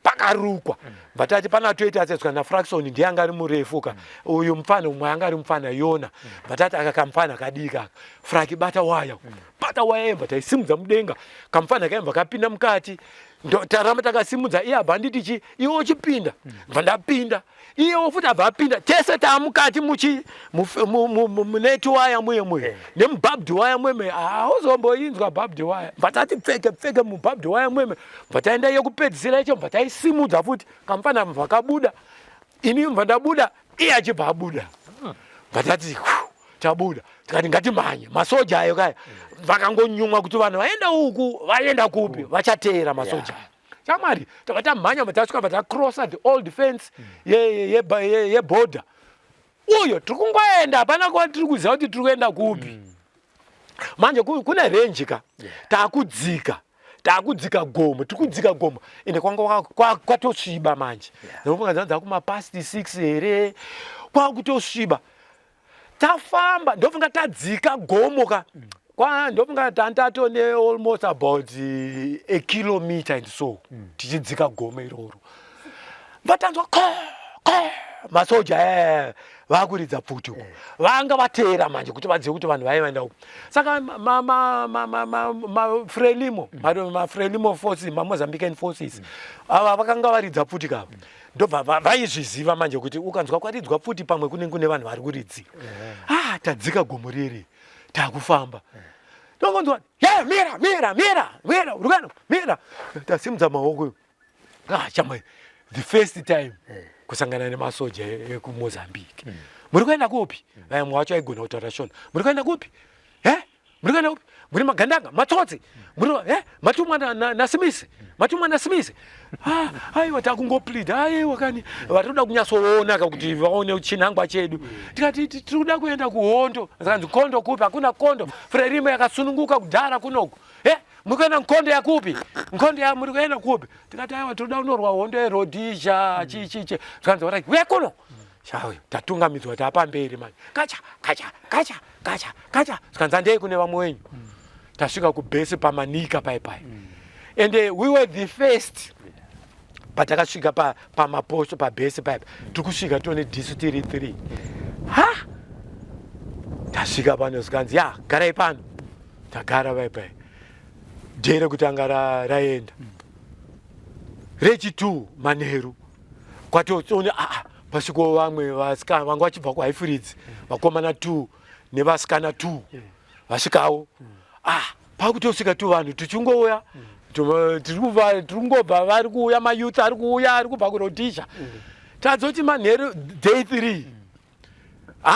pakarukwa vatati panatoita atsetswa nafraction ndiyanga ari murefuka uyu mufana umwe anga ari mufana yona vatati aka kamufana kadika fraki bata waya emva taisimudza mudenga kamufana kaemva kapinda mukati taramba takasimudza iye abva nditi iwo chipinda bva ndapinda iyewo futi abva apinda tese taamukati muneti waya muye nemubhabdi waya mweme hauzomboinzwa bhabdi waya bvatati pfeke mubhabdi waya mweme bvataenda yekupedzisira icho bvataisimudza futi kamufana mva kabuda ini mva ndabuda iye achibva abuda bvatati tabuda tikati ngatimhanye masoja ayo kaya vakangonyumwa kuti vanhu vaenda uku vaenda kupi vachateera masoja chamwari takatamhanya vatasvika vatacrossa the old fence yeborder uyo tiri kungoenda hapana kuva tiri kuziva kuti tiri kuenda kupi manje kune renji ka taakudzika gomo tiri kudzika gomo ende kwanga kwatosviba manje ndofunga dzanza kumapasti 6 here kwakutosviba tafamba ndofunga tadzika gomo ka ndofunga tantatone almost about a kilometer and so tichidzika gomo iroro vatanzwa masoja vakuridza pfuti uko vanga vateera manje kuti vadzive kuti vanhu vaivaenda uko saka mafrelimo forces mamozambican forces ava vakanga varidza pfuti kavo ndobva vaizviziva manje kuti ukanzwa kwaridzwa pfuti pamwe kunenge kune vanhu vari kuridzira tadzika gomo riri takufamba ndokonzwa mira tasimudza maoko chamai the first time kusangana nemasoja ekumozambique muri kuenda kupi vamwe wacho aigona kutaura shona muri kuenda kupi muri magandanga matsotsi matumwa nasimisi aiwa takungopleada aiwa kani vatinoda kunyatsoona kuti vaone chinangwa chedu tikati tiri kuda kuenda kuhondo akanzi kondo kupi hakuna kondo frerimo yakasununguka kudhara kunoku muri kuenda nkondo yakupi nkondo muri kuenda kupi tikati aiwa tinoda kunorwa hondo yerodhisha chichiche tikanzi orai wekuno shawe tatungamidzwa tapamberi manje kacha tikanzi andei kune vamwe wenyu tasvika kubhesi pamanika paipai and we were the first patakasvika pamaposto pabhesi paipa tiri kusvika tione disitiri 3 tasvika pano zikanzi garai pano tagara paipai dhee rekutanga raenda rechi 2 manheru kwatoone pasviko vamwe vasikana vanga vachibva kuhaifuridzi vakomana 2 nevasikana 2 vasvikawo pakutosvika tu vanhu tichingouya tiri kungobva vari kuuya mayouth ari kuuya ari kubva kurodhisha tadzoti manheru day 3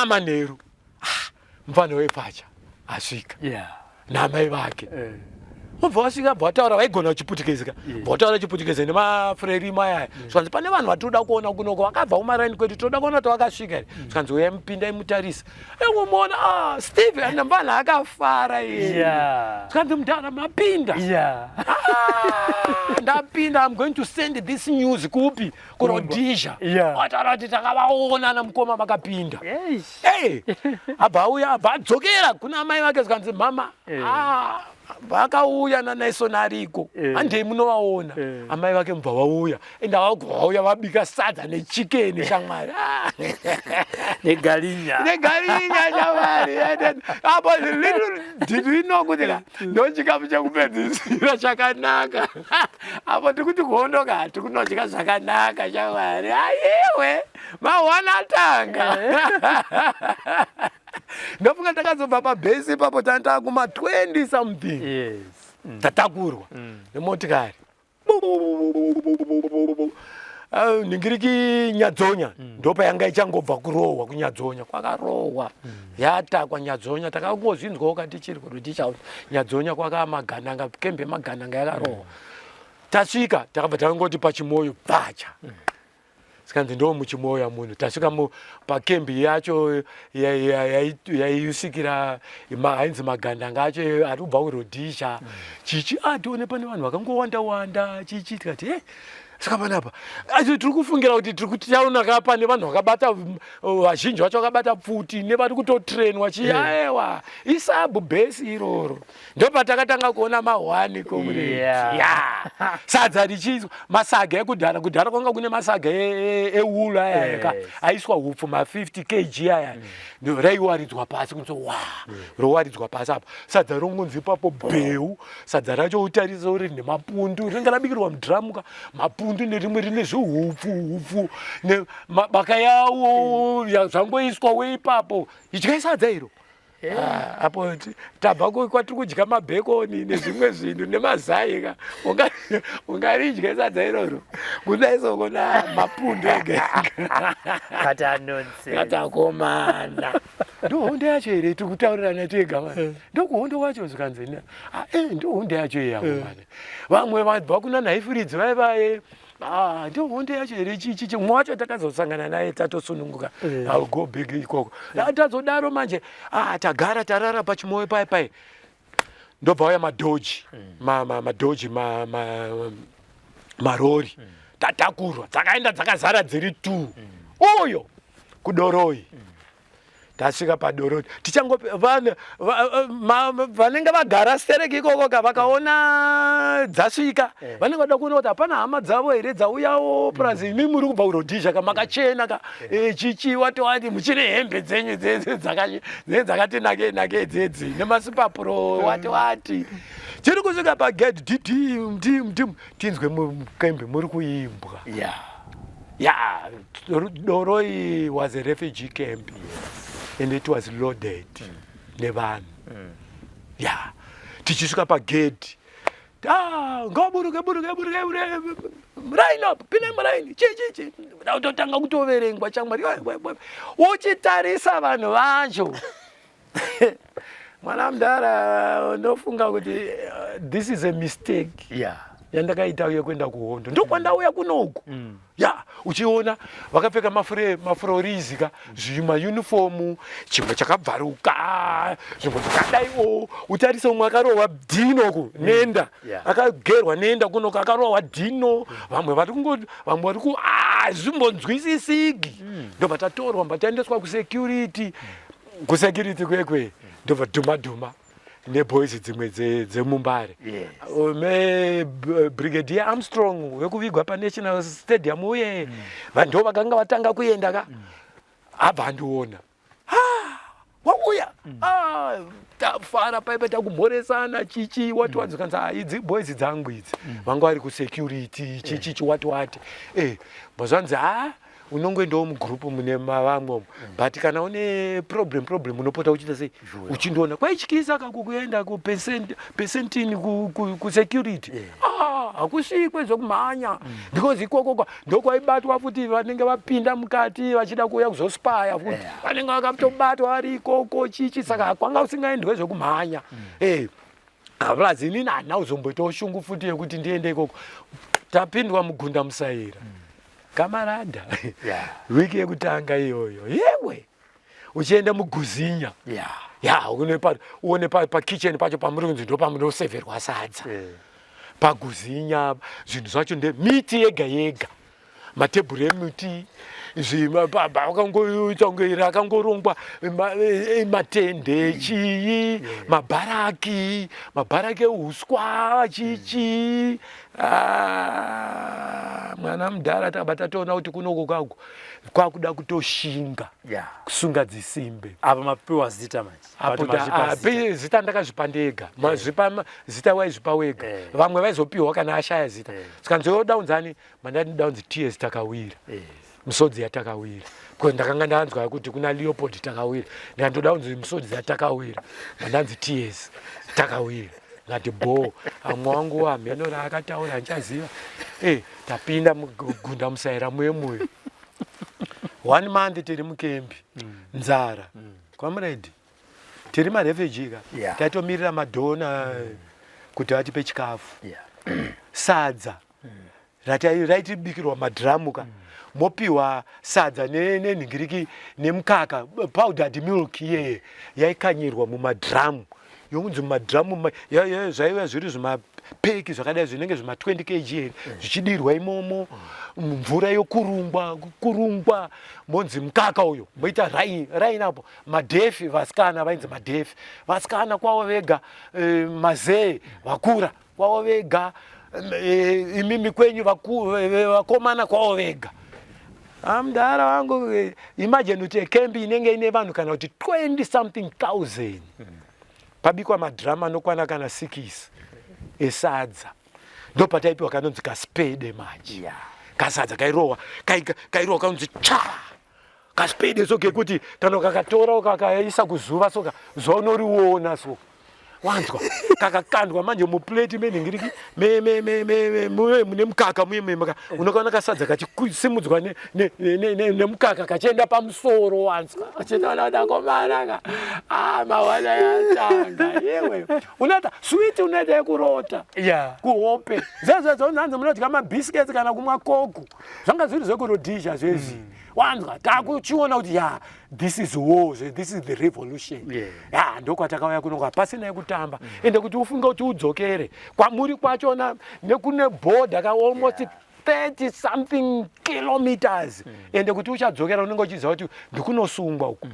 manheru mufana wepacha asvika namai vake Ubva wasvika bwataura vaigona kuchiputikizika bwataura chiputikise nemafureri maya svanzi pane vanhu vatoda kuona kunoko vakabva kumaraini kwedu toda kuona kuti vakasvika here svanzi uya mupinda imutarisa muona Steve vanhu akafara iye svanzi mudhara mapinda ndapinda I'm going to send this news kupi kuRhodesia ataura kuti takavaona namukoma vakapinda abva auya abva adzokera kuna mai vake svanzi mama vakauya naNaison ariko handei munovaona amai vake mubva vauya ende vauya vabika sadza nechikeni shamwari negarinya shamwari apo ndino kuti ndo chikafu chekupedzisira chakanaka apo tikuti kuondoka tikunodya zvakanaka shamwari aiwe mawana atanga ndafunga takazobva pabhesi ipapo tanga kuma 20 something tatakurwa nemotikari ningiriki Nyadzonya ndopa yanga ichangobva kurohwa kuNyadzonya kwakarohwa yatakwa Nyadzonya takangozvinzwawo kati chiri kuRhodesia Nyadzonya kwaka magananga kembe magananga yakarohwa tasvika takabva takangoti pachimoyo pacha sikanzi ndo muchimoya munhu tasvika pakembi yacho yaiusikira hainzi magandanga acho ari kubva kuRhodesia chichi tione pane vanhu vakangowanda chichi tikati saka panapa tiri kufungira kuti tiri kutaunaka pane vanhu vakabata vazhinji vacho vakabata pfuti nevari kutotrenwa chiaiwa isabu bhesi iroro ndopatakatanga kuona mahwani community sadza richizwa masaga ekudhara kwanga kune masaga eulu aya aiswa hupfu ma50 kg aya raiwaridzwa pasi kunzi rowaridzwa pasi apa sadza rongonzi ipapo bheu sadza racho utarisa uri nemapundu ringa rabikirwa mudhiramuka mapundu nerimwe rine zvihupfu nemabaka yawo zvangoiswa weipapo idya sadza iro apo tabva kwatiri kudya mabhekoni nezvimwe zvinhu nemazai ungaridya sadza iroro kudaisokona mapundu ega katakomana ndohondo yacho here tiri kutaurirana tega ndokuhondo kwacho zvikanzi ndohondo yacho iyakomana vamwe vabva kuna nhaifuridzi vaivaye ndohondo yacho here chichi mwe wacho takazosangana naye tatosununguka I'll go big ikoko tazodaro manje tagara tarara pachimoyo pai ndobva uya madhoji marori tatakurwa dzakaenda dzakazara dziri 2 uyo kudoroi tasvika padoroi vanenge vagara stereki ikoko vakaona dzasvika vanenge vada kuona kuti hapana hama dzavo here dzauyawo plus imi muri kubva kuRhodesia makachena chichi wati muchine hembe dzenyu dzakati nake dzedzi nemasipapuro wati tiri kusvika pagedhi didim tinzwe mukembe muri kuimbwa Doroi was a refugee camp and it was loaded nevanhu tichisvika pagedhi ngaburuke muraini apa pinai muraini chichichi totanga kutoverengwa chamwari uchitarisa vanhu vacho mwana mudhara unofunga kuti this is a mistake yandakaita yekuenda kuhondo ndokwandauya kunoku uchiona vakapfeka mafurorizi zvimaunifomu chimwe chakabvaruka zvimwe zvakadaiwo utarisa umwe akarohwa dhinoku nenda akagerwa nenda kunoku akarohwa dhino vamwe vari zvimbonzwisisiki ndobva tatorwa mbataendeswa kusecurity kwekwe ndobva dhumadhuma neboys dzimwe dzemumbare Brigadier Armstrong wekuvigwa paNational Stadium uye vanhu vakanga vatanga kuenda abva andiona wauya tafara paipe takumhoresana chichi watiwanzikanzi idzi boys dzangu idzi vanga vari kusecurity chichi wati mazvanzi unongoendawo mugrupu mune mavamwe but kana une problem unopota uchita sei uchindoona kwaityisa kakukuenda kupesentini kusecurity hakusvikwe zvokumhanya because ikoko ndokwaibatwa futi vanenge vapinda mukati vachida kuuya kuzospaya futi vanenge vakatobatwa vari ikoko chichi saka kwanga usingaendwe zvokumhanya Avulazi inini hana uzomboita ushungu futi yekuti ndiende ikoko. Tapindwa mugunda musaira. Kamarada. Wiki yekutanga iyoyo. Yewe. Uchienda muguzinya. Uone pa kitchen pacho pamurunzi ndo pamunoseverwa sadza. Paguzinya zvinhu zvacho miti yega yega. Matebhuru emiti akangorongwa matende chii mabaraki ehuswa chichi. Mwana mudhara takabata toona kuti kunoko kwangu kwakuda kutoshinga kusunga dzisimbe. Apa mapiwa zita manje. Apo zita ndakazvipa ndega. Zita waizvipa wega. Vamwe vaizopiwa kana ashaya zita. Sikanzodaunzani mandati daunzi TS takawira. Misodzi yatakawira. Kwa ndakanga ndanzwa kuti kuna Leopold takawira. Ndandodaunzi misodzi yatakawira. Mandanzi TS takawira. Ngati bo amwe wangu wamenora akataura anchaziva. Tapinda mugunda musaira muye. 1 month tiri mukembi. Nzara. Comrade. Tiri marefugee ka. Taitomirira madhona kuti atipe chikafu. Sadza. Raitibikirwa madhiramu ka. Mopiwa sadza nenhingiriki nemukaka powdered milk yaikanyirwa mumadhiramu. Yongunzi mumadhiramu zvaiva zviri zvimapeki zvakadai zvinenge zvima 20 kg zvichidirwa imomo mvura yokurungwa monzi mukaka uyo moita rain apo madhefi vasikana vainzi madhefi vasikana kwavo vega mazee vakura kwavo vega imimi kwenyu vakomana kwavo vega. Mudhara wangu imagine kuti kembi inenge ine vanhu kana kuti 20 something thousand. Pabikwa madhirama anokwana kana 6 esadza. Ndo pataipiwa kanonzi kaspede manje. Kasadza kairowa kanonzi cha. Kaspede soke kuti kana kakatora ukakaisa kuzuva soka zonoriona so. Wanzwa kakakandwa manje muplate menhingiriki mune mukaka muye unokaona kasadza kachisimudzwa nemukaka kachienda pamusoro wanzwa achinoda komaranga mawana yatanga yewe unata sweet unoita yekurota kuhope zvezvezonanzi munodya mabhisiketi kana kumwa koku zvanga zviri zvekurodhisha zvezi wanzwa takuchiona kuti this is war, this is the revolution. Ndokwatakauya kunonga pasina yekutamba ende kuti ufunga kuti udzokere kwamuri kwachona nekune border ka almost 30 something kilometers ende kuti uchadzokera unenge uchiziva kuti ndikunosungwa uku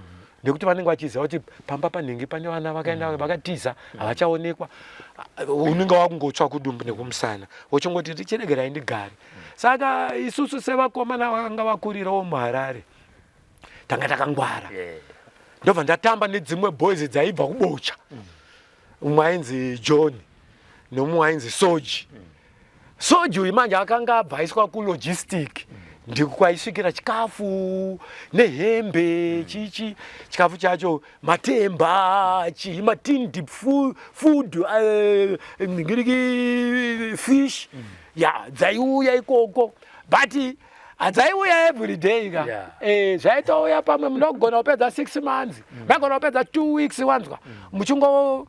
ndekuti vanenge vachiziva kuti pamba panhingi pane vana vakaenda vakatiza havachaonekwa unenge wakungotsva kudumbu nekumusana wochongoti ndichiregerai ndigare. Saka isusu sevakomana vakanga vakurirawo muHarare tanga takangwara. Ndobva ndatamba nedzimwe boys dzaibva kubocha. Umwe ainzi John nomumwe ainzi Soji. Soji uyu manje akanga abvaiswa kulogistic ndikwaisvikira chikafu nehembe chichi chikafu chacho matemba tin deep food ngiriki fish dzaiuya ikoko but adzaiuya every day ka zvaitouya pamwe munogona kupedza 6 months magona kupedza 2 weeks wanzwa muchingo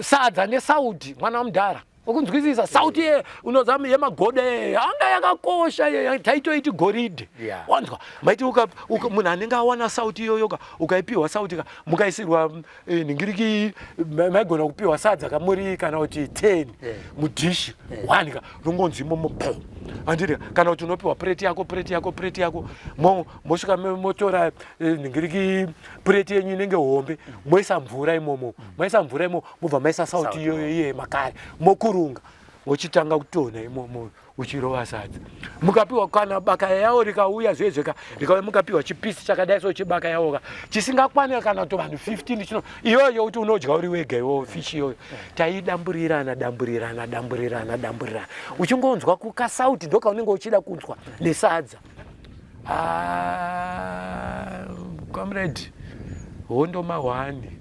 sadza neSaudi mwana wamudhara ukunzwisisa sauti unozama yemagode anga yakakosha taitoiti goridhe wanzwa maiti munhu anenge awana sauti iyoyo ukaipiwa sauti ka mukaisirwa nhingiriki maigona kupiwa sadza kamuri kana kuti 10 mudhishi 1 ka nongonzi imomo andiri kana kuti unopiwa plate yako mosvika motora nhingiriki plate yenyu inenge hombe moisa mvura imomo mobva maisa sauti iyoyo iye makare mokurunga mochitanga kutona imomo uchirova sadza mukapiwa kana baka yawo rikauya zvezveka rikauya mukapiwa chipisi chakadai so chibaka yawo ka chisingakwanira kana to vanhu 15 chino iyoyo kuti unodya uri wega iwo fish iyoyo taidamburirana uchingonzwa kukasauti ndoka unenge uchida kunzwa nesadza. Comrade hondo mahwani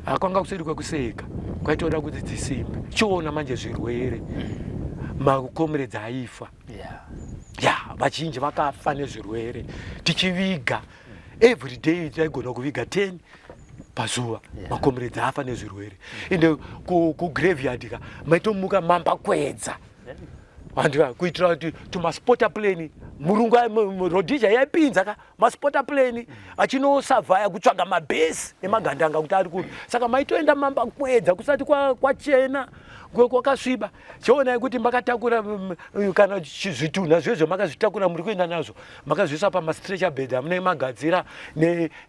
akwanga kuseri kwekuseka kwaitoda kuti dzisimbe chiona manje zvirwere makomredzi aifa vachinji vakafa nezvirwere tichiviga every day taigona kuviga 10 pazuva makomrades afa nezvirwere ende kugraveyard ka maitomuka mamba kwedza vantu kuitira kuti tumaspota plane murungu rodhija yaipinza ka maspota plane achinosavhaya kutsvaga mabhesi emagandanga kuti ari kuri saka maitoenda mamba kwedza kusati kwachena kwakasviba chionai kuti makatakura kana zvitunha zvezvo makazvitakura muri kuenda nazvo makazvisa pamastretcher bed amune magadzira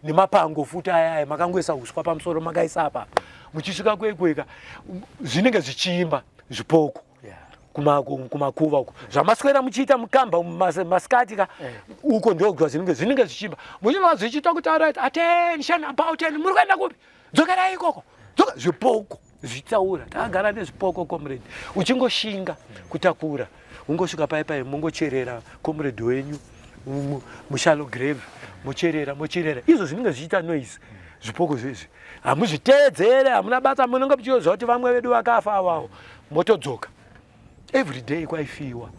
nemapango futi ayaya makangoisa uswa pamusoro makaisa apa muchisvika kwekweka zvinenge zvichiimba zvipoko kumakuva uko zvamaswera muchiita mukamba masikati ka uko ndogwa zvinenge zvichimba muchinova zvichiita kuti alright attention about and muri kuenda kupi dzokerai ikoko zvipoko zvitaura takagara nezvipoko comrade uchingoshinga kutakura ungosvika paipai mungocherera comrade wenyu mushalo grave mocherera izvo zvinenge zvichiita noise zvipoko zvezvi hamuzviteedzere hamuna basa munenge muchiziva kuti vamwe vedu vakafa avawo motodzoka every day kwaifiwa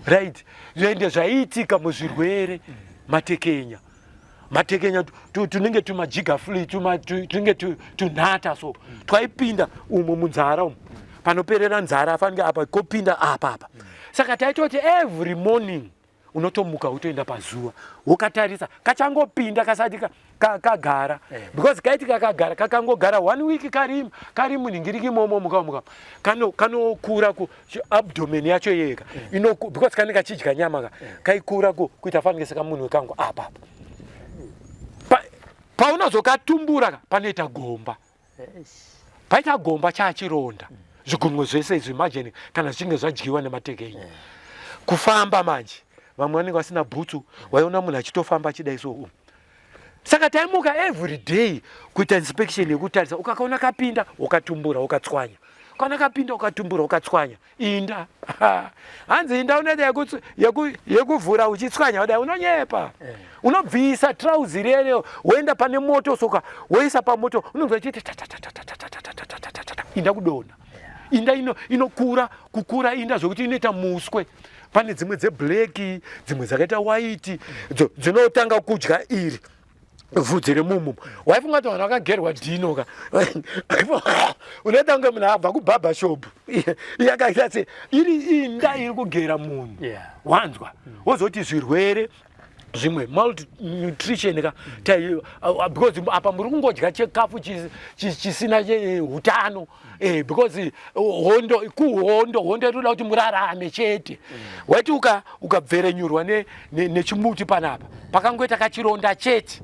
right ende zvaiitika muzvirwere matekenya tunenge tumajigafli tunenge tunhata so twaipinda umo munzara umo panoperera nzara afanike apa kopinda apa saka taitoti every morning unotomuka utoenda pazuva wokatarisa kachangopinda kasati kagara because kaiti kakagara kakangogara 1 week kari munhingiriki momo mukamuka kanokura abdomen yacho yega because kanenge kachidya nyama kaikura kuita fanike saka munhu wekangu apa paunazokatumbura panoita gomba paita gomba chachironda zvigumwe zvese izvi imagine kana zvichinge zvadyiwa nematekenya kufamba manje vamwe vanenge vasina bhutsu waiona munhu achitofamba achidai so saka taimuka every day kuita inspection yekutarisa ukakaona kapinda ukatumbura ukatswanya kana kapinda ukatumbura ukatswanya inda hanzi inda unoita yekuvhura uchitswanya udai unonyepa unobvisa trouser rero woenda pane moto soka woisa pamoto unonzwa chiti inda kudona inda kukura inda zvokuti inoita muswe pane dzimwe dzeblack dzimwe dzakaita white dzinotanga kudya iri vhudzi remumu waifunga kuti vanhu vakagerwa dhino ka unoita kunge munhu abva kubhabha shop yakaita se iri inda iri kugera munhu wanzwa wozoti zvirwere zvimwe malnutrition ka because apa muri kungodya chikafu chisina utano because hondo inoda kuti murarame chete waiti ukabverenyurwa nechimuti panapa pakangoita kachironda chete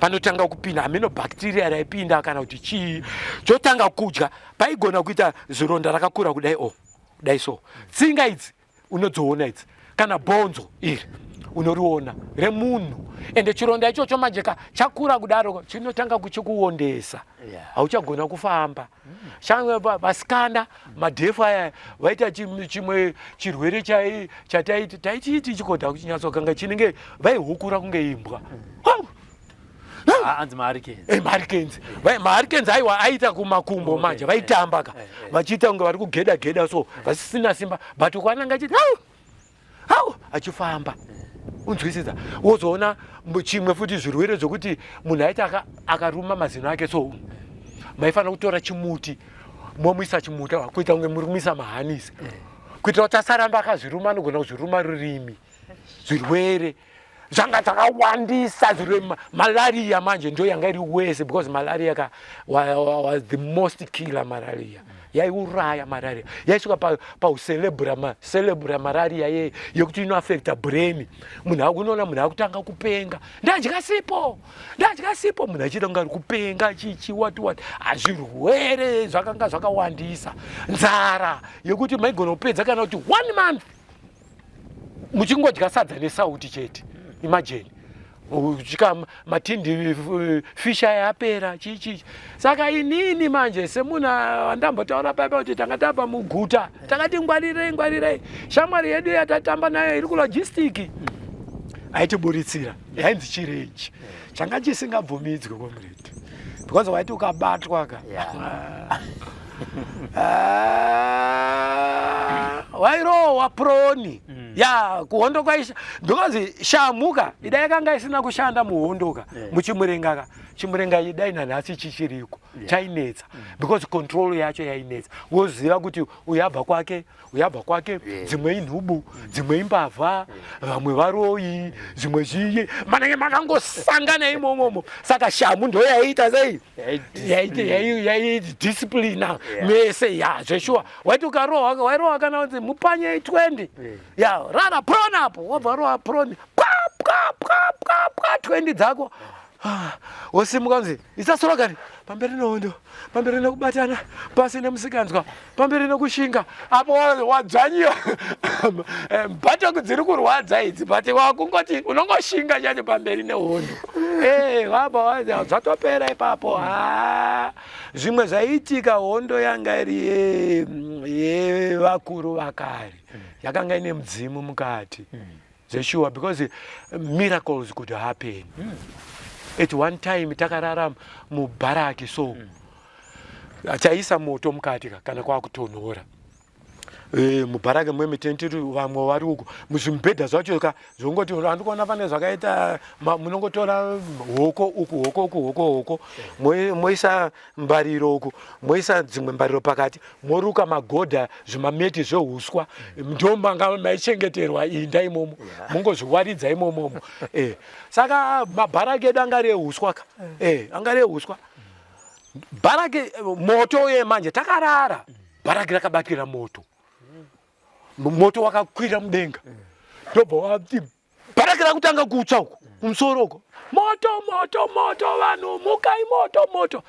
panotanga kupinda aminobacteria raipinda kana kuti chii chotanga kudya paigona kuita zironda rakakura kudai so tsinga idzi unodziona idzi kana bhonzo iri unoriona remunhu ende chironda ichocho manje chakura kudaro chinotanga kuchikuondesa hauchagona kufamba shamwe vasikana madhefu aya vaita chimwe chirwere taitiiti chikodha kuchinyatsoganga chinenge vaihukura kunge imbwa anzi maharikenzi maharikenzi aiwa aita kumakumbo manje vaitamba ka vachiita kunge vari kugeda so vasisina simba but ukwananga achiti achifamba unzwisisa wozoona chimwe futi zvirwere zvokuti munhu aiti akaruma mazino ake so maifanira kutora chimuti momuisa chimuti kuita kunge murumisa mahanisi kuitira kuti asaramba akazviruma anogona kuzviruma rurimi zvirwere zvanga dzakawandisa zvirwere malaria manje ndo yanga iri wese because malaria was the most killer malaria yaiuraya malaria yaisvika paucelebra malaria yekuti inoaffecta brain munhu akunoona munhu akutanga kupenga ndadya sipo munhu achiita kunge ari kupenga chiwatiwati zvirwere zvakanga zvakawandisa nzara yekuti maigona kupedza kana kuti 1 month muchingodya sadza nesauti chete imagine uchika matindi fisha yapera chichi saka inini manje semunhu andambotaura paipa kuti tanga tamba muguta takati ngwarirei shamwari yedu yatatamba nayo iri kulogistic aitiburitsira yainzi chirenji changa chisingabvumidzwe comrade because waiti ukabatwa ka wairohwa proni ya kuhondo kwaisha because shamuka idai kanga isina kushanda muhondoka muchimurengaka chimurenga idai nanhasi chichiriko chainetsa because control yacho yainetsa woziva kuti uyabva kwake dzimwe inhubu dzimwe imbavha vamwe varoyi dzimwe zviye manenge makangosangana imomomo saka shamu ndo yaiita sei yaidisciplina mese ya zveshuwa waiti wairohwa kana kuti mupanye 20 ya rara pronapo wabva rohwa proni 20 dzako wosimuka kunzi isasorogari pamberi nehondo pamberi nekubatana pasi nemusikanzwa pamberi nekushinga apo wadzvanyiwa bhatoko dziri kurwadza idzi but wakungoti unongoshinga chacho pamberi nehondo wabva zvatopera ipapo zvimwe zvaiitika hondo yanga iri yevakuru vakare yakanga ine mudzimu mukati zveshuwa because miracles could happen. At one time takarara mubaraki so chaisa moto mukati kana kwakutonhora mubaraki mwe tentiri vamwe vari uko muzvimbedha zvacho zvongoti andikuona pane zvakaita munongotora hoko moisa mbariro uko moisa dzimwe mbariro pakati moruka magodha zvimameti zveuswa ndomanga maichengeterwa inda imomo mungozviwaridza imomomo saka mabaraki edu anga reuswa anga reuswa baraki moto yemanje takarara baraki rakabatira moto wakakwira mudenga ndobva wati baraki rakutanga kutsva uko kumusoro uko moto vanhu mukai moto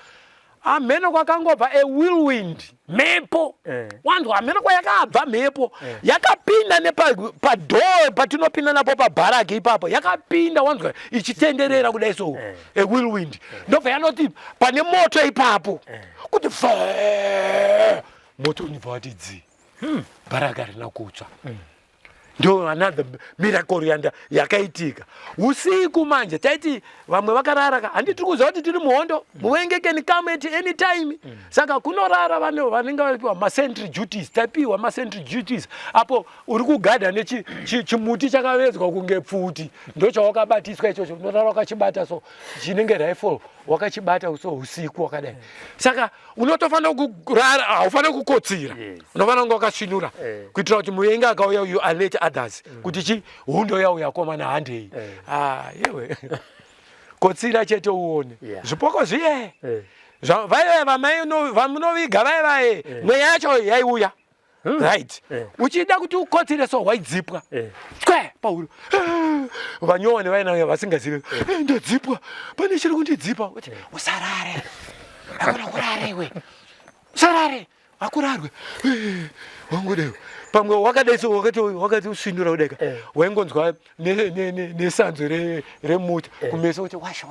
amheno kwakangobva whirlwind mhepo wanzwa amheno kwayakabva mhepo yakapinda nepadhoo patinopinda napo pabharaki ipapo yakapinda wanzwa ichitenderera kudai so whirlwind ndobva yanoti pane moto ipapo kuti moto unibva wati dzi bharaki harina kutsva ndo another miracle yakaitika usiku manje taiti vamwe vakarara handiti kuziva kuti tiri muhondo muwenge can come at any time saka kunorara vanhu vanenge vapiwa masentry duties tapiwa masentry duties apo uri kugadha nechimuti chakavezwa kunge pfuti ndo chawakabatiswa ichocho unorara wakachibata so chinenge rifle wakachibata so usiku wakadai saka unotofanira kurara haufaniri kukotsira unofanira kunge wakasvinura kuitira kuti muwenge akauya you alert others kuti hondo yauya komana handei yewe kotsira chete uone zvipoko zviye vaive vamunoviga vaivaye mweya yacho yaiuya right uchida kuti ukotsire so waidzipwa twe pauro vanyowani vainanga vasingazive ndodzipwa pane chiri kundidzipa kuti usarare akuna kurare iwe usarare akurarwe wangudewo pamwe wakadaiso wakati usvinura kudeka waingonzwa nesanzo remuti kumeso kuti washa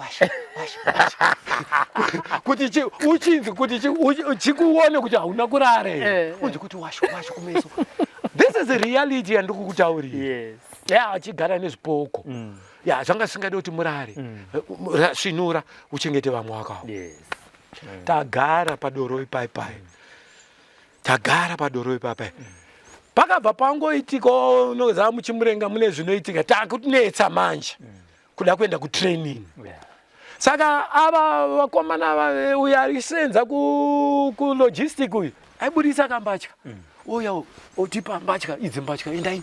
kuti uchinzi kuti chikuone kuti hauna kurare unzi kuti washa kumeso. This is a reality yandikukutaurira achigara nezvipoko zvanga singadi kuti murare svinura uchengete vamwe wakawo tagara padoro ipaipai pakabva pangoitika unoziva muchimurenga mune zvinoitika takutinetsa manje kuda kuenda kutraining saka ava vakomana uyo arisenza kulogistic uyu aibudisa kambatya uya otipa mbatya idzi mbatya endai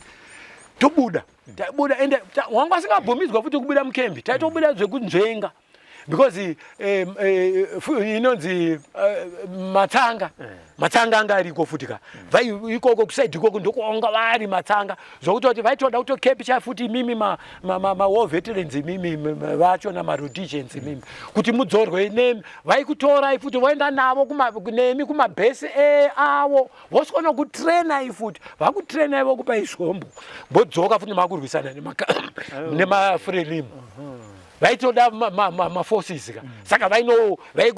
tobuda taibuda ende wanga asingabvumidzwa futi kubuda mukembi taitobuda zvekunzvenga because inonzi matsanga anga ariko futika vai ikoko kusaidi ikoko ndokuonga vari matsanga zvokutoti vaitoda kutokepicha futi imimi war veterans imimi vacho namarodicians imimi kuti mudzorwe nemi vaikutorai futi voenda navo nemi kumabhesi avo vosvikona kutrainai futi vakutrainai vokupai zvombo vodzoka futi makurwisana nemafurelimu vaitoda maforces saka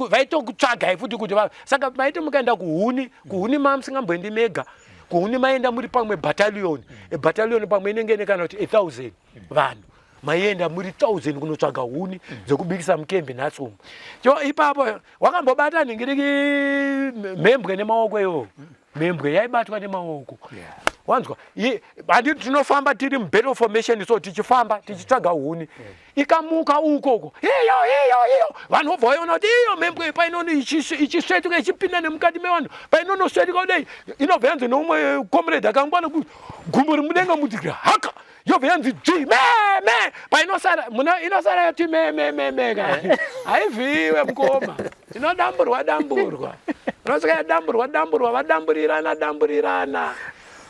vaitokutsvagai futi kuti saka maite mukaenda kuhuni mamusingamboendi mega kuhuni maenda muri pamwe battalion pamwe inenge nekana kuti 1000 vanhu maienda muri 1000 kunotsvaga huni dzekubikisa mukembi natsomo ipapo wakambobata ningiriki mhembwe nemaoko iwo mhembwe yaibatwa nemaoko wanzwa handi tinofamba tiri mubattle formation so tichifamba tichitsvaga huni ikamuka ukoko iyo vanhu vobva vaiona kuti iyo mhembwe painono ichisvetuka ichipinda nemukati mevanhu painonosvetuka kudai inobva yanzi noumwe comrade akangwana gumbo rimudenga mutikira haka yobva yanzi dzvi me painosara inosara yoti memeka haivhiwe mukoma inodamburwa unosvika yadamburwa vadamburirana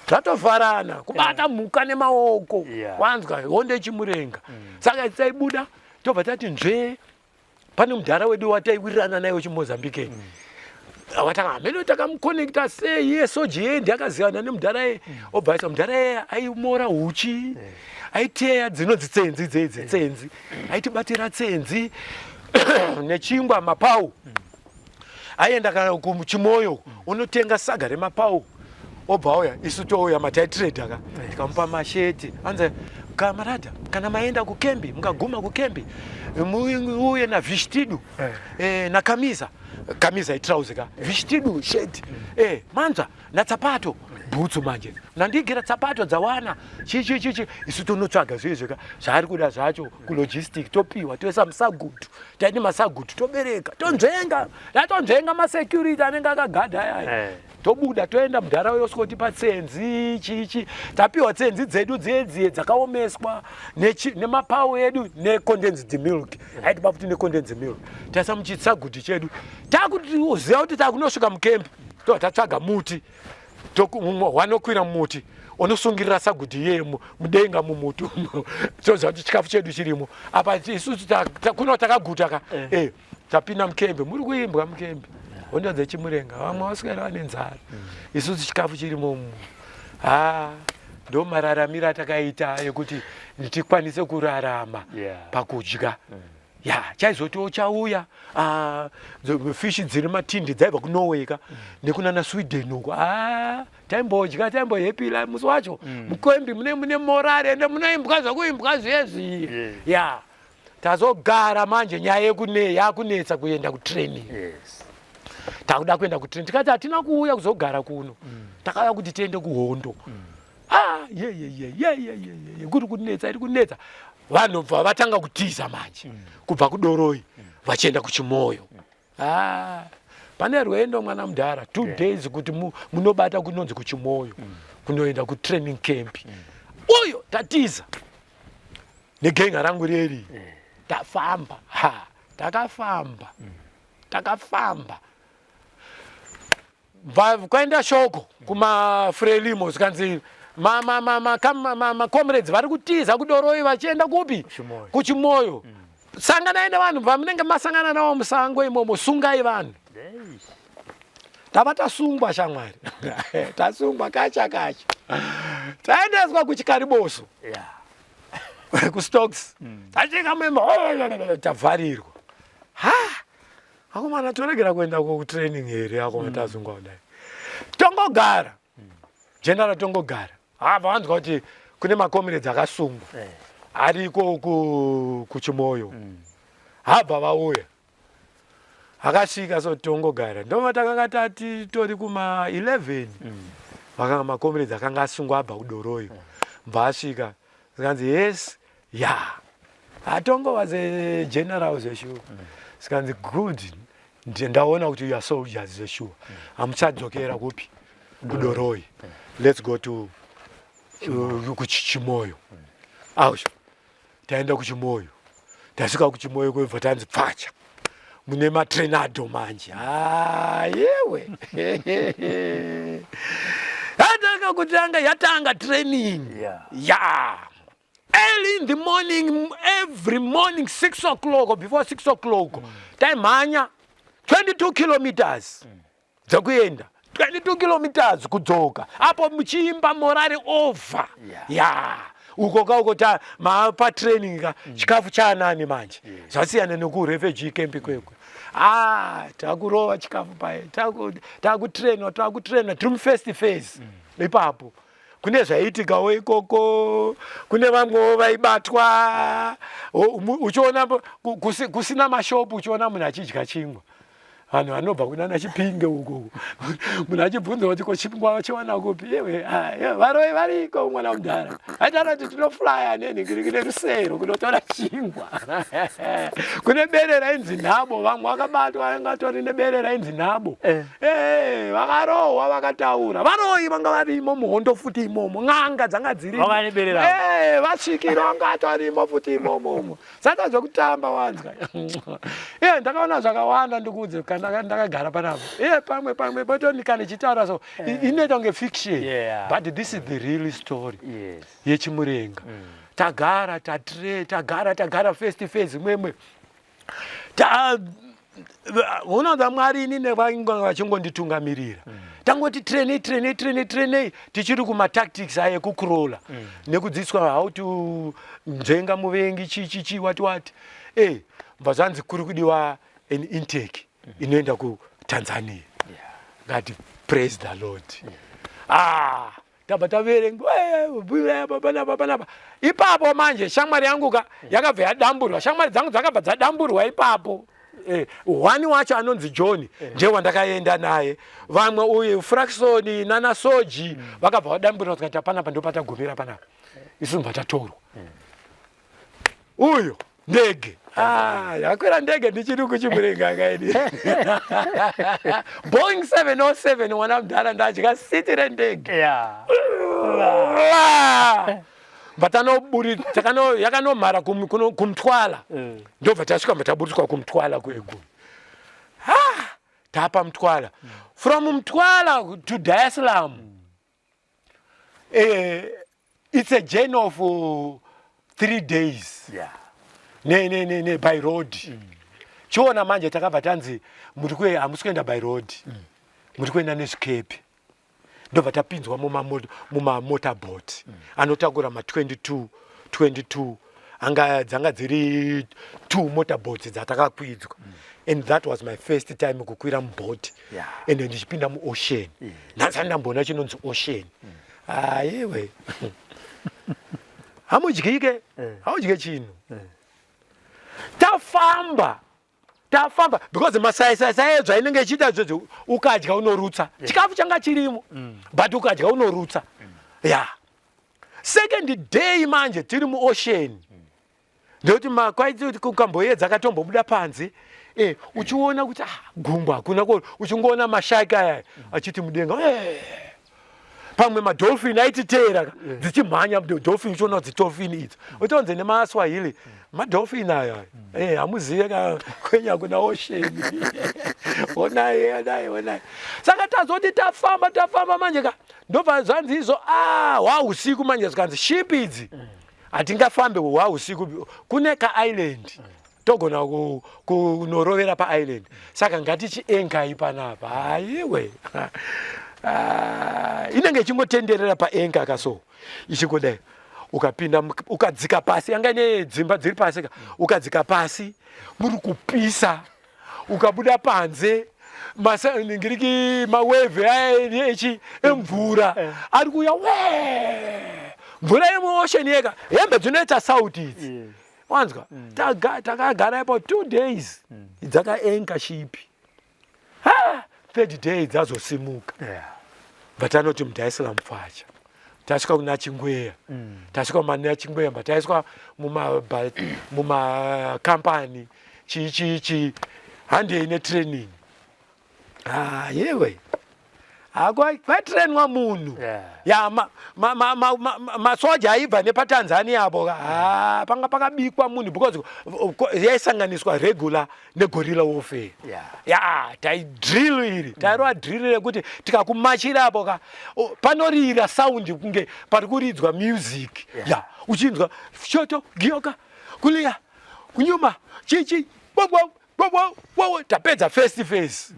zvatovharana kubata mhuka nemaoko wanzwa honde chimurenga saka taibuda tobva tati nzve pane mudhara wedu wataiwirirana naye chimozambikeni watanga meno takamukonekta sei iye soji yendi akazivana nemudhara ye obva aisa mudhara ye aimora huchi aiteya dzinonzi tsenzi aitibatira tsenzi nechingwa mapau aienda kana kuchimoyo unotenga saga remapau obva auya isu touya mataitrade aka tikamupa masheti anza kamarada kana maenda kukembi mukaguma kukembi muuye navhishtidu nakamisa itrauzi ka vhishtidu sheti manza natsapato bhutsu manje nandigira tsapato dzawana chichi isu tonotsvaga zvezveka zvaari kuda zvacho kulogistic topiwa toisa musagutu taiti masagutu tobereka tonzvenga masecurity anenge akagadha ayaya tobuda toenda mudhara yosvika tipa tsenzi chichi tapiwa tsenzi dzedu dzedziye dzakaomeswa nemapau edu necondensed milk aitipa kuti necondensed milk taisa muchisaguti chedu takuziva kuti takunosvika mukembi tatsvaga muti wanokwira mumuti unosungirira saguti yeye mudenga mumuti toziva kuti chikafu chedu chirimo apa isusu kuno takaguta ka tapinda mukembe muri kuimbwa mukembe honda dzechimurenga vamwe vaswera vane nzara isusu chikafu chirimo ndo mararamiro atakaita yekuti tikwanise kurarama pakudya chaizotiwo chauya fishi dziri matindi dzaibva kunorway ka nekunana sweden uko taimbodya taimbohepila musi wacho mukembi mune morari ende munoimbwa zvakuimbwa zvezvi tazogara manje nyaya yakunetsa kuenda kutraining takuda kuenda kutraining tikati hatina kuuya kuzogara kuno takauya kuti tiende kuhondo kuri kunetsa vanhu bva vatanga kutiza manje kubva kudoroi vachienda kuchimoyo pane rwendo mwana mudhara 2 days kuti munobata kunonzi kuchimoyo kunoenda kutraining camp uyo tatiza negenga rangu reri tafamba takafamba kwaenda shoko kumafrelimo zikanzi comrades vari kutiza kudoroi vachienda kupi kuchimoyo sanganai nevanhu vamunenge masangana navo musango imomo sungai vanhu tava tasungwa shamwari tasungwa kacha taendeswa kuchikariboso kustocks tachika memo tavharirwa akomana toregera kuenda kutraining here akomana tasungwa kudai tongogara general tongogara vanzwa kuti kune makomrades akasungwa ariko kuchimoyo habva vauya akasvika so tongogara ndoma takanga tati tori kuma 11 vakanga makomrades akanga asungwa abva kudoroyo mbva asvika zikanzi yes atongo was a general zeshuwa zikanzi good ndaona kuti you are soldiers zeshuwa hamuchadzokera kupi kudoroyi let's go to kuchimoyo ausho taenda kuchimoyo tasvika kuchimoyo kwebva tanzi pfacha mune matrenado manje yewe atanga kutanga yatanga training early in the morning, every morning 6 o'clock or before 6 o'clock taimhanya 22 kilometers dzekuenda 22 kilometers kudzoka apo muchiimba morari over uko ta patraining ka chikafu chanani manje zvasiyana nekurefugee camp kwekwe takurova chikafu paye takutrainwa tiri mufirst phase ipapo kune zvaiitikawo ikoko kune vamwewo vaibatwa uchiona kusina mashopu uchiona munhu achidya chingwa vanhu vanobva kunana Chipinge uko munhu achibvunza kuti ko Chipinge wachiwana kupi ewe varoi variko mwana mudhara atara kuti tinoflya nenhingirikire rusero kunotora chingwa kune bere rainzi Nhabo vamwe vakabatwa vangatori nebere rainzi Nhabo vakarohwa vakataura varoi vanga varimo muhondo futi imomo n'anga dzanga dzirimo vasvikira vanga torimo futi imomo saka zvekutamba wanzwa ndakaona zvakawanda ndikudze kana ndakagara panapo pamwe botonika nechitaura so inoita kunge fiction but this is the real story yechimurenga tagara face to face mwemwe unoza Mwari ini nevanga vachingonditungamirira tangoti trainei tichiri kumatactics aye kukurola nekudzidziswa how to njenga muvengi chichi what mbazvanzi kuri kudiwa an intake inoenda kuTanzania ngati praise the Lord taverenga panapa ipapo manje shamwari yangu yakabva yadamburwa shamwari dzangu dzakabva dzadamburwa ipapo wani wacho anonzi John ndewandakaenda naye vamwe uyu Fraxon nana Soji vakabva vadamburwa tikati panapa ndopatagumira panapa isu mbatatorwa uyo ndege yakwira ndege ndichiri kuchimurenga akaidi Boeing 707 mwana mudhara ndadya siti rendege yakanomhara kumutwala ndobva tasvika mataburiswa kumutwala kwegumi tapa mutwala from mutwala to Dar es Salaam it's a journey of 3 days by road chiona manje takabva tanzi hamusi kuenda by road muri kuenda nezvikepe ndobva tapinzwa mumamotorboat anotakura ma22 dzanga dziri 2 motorboats dzatakakwidzwa and that was my first time kukwira muboat and ndichipinda muocean nhasi ndambona chinonzi ocean yewe hamudyike chinhu tafamba because masaisai edzva inenge ichiita izvozvo ukadya unorutsa chikafu changa chirimo but ukadya unorutsa second day manje tiri muocean ndoti makwaiti kukamboedza akatombobuda panze uchiona kuti gungwa hakuna uchingoona mashaki aya achiti mudenga pamwe madolphin aititeera dzichimhanya dolphin uchiona kuti dolphin idzi utonze nemaswahili madolphin aya hamuzive kwenya kuna ocean onai saka tazoti tafamba manje ndobva zvanzi izvo usiku manje zikanzi ship idzi hatingafambe usiku kune kaisland togona kunorovera paisland saka ngatichiengai panapa haiwe inenge ichingotenderera paenga kaso ichikodai ukapinda ukadzika pasi anga nedzimba dziri pasi ukadzika pasi muri kupisa ukabuda panze masaningiriki maweve echi emvura ari kuya mvura yemuocean yega hembe dzinoita sauti idzi wanzwa takagara ipo 2 days dzakaenga shipi third day dzazosimuka but anoti muDar es Salaam facha tasvika kuna Chingweya tasvika mana Chingweya but taiswa mumakampani chichi hande ine training yewe kwatrainwa munhu masoja aibva nepaTanzania apo panga pakabikwa munhu because yaisanganiswa regular negorilla warfare taidrill iri tairova drill rekuti tikakumachira apo panorira sound kunge pari kuridzwa music uchinzwa shoto gioka kulia kunyuma chichi tapedza first phase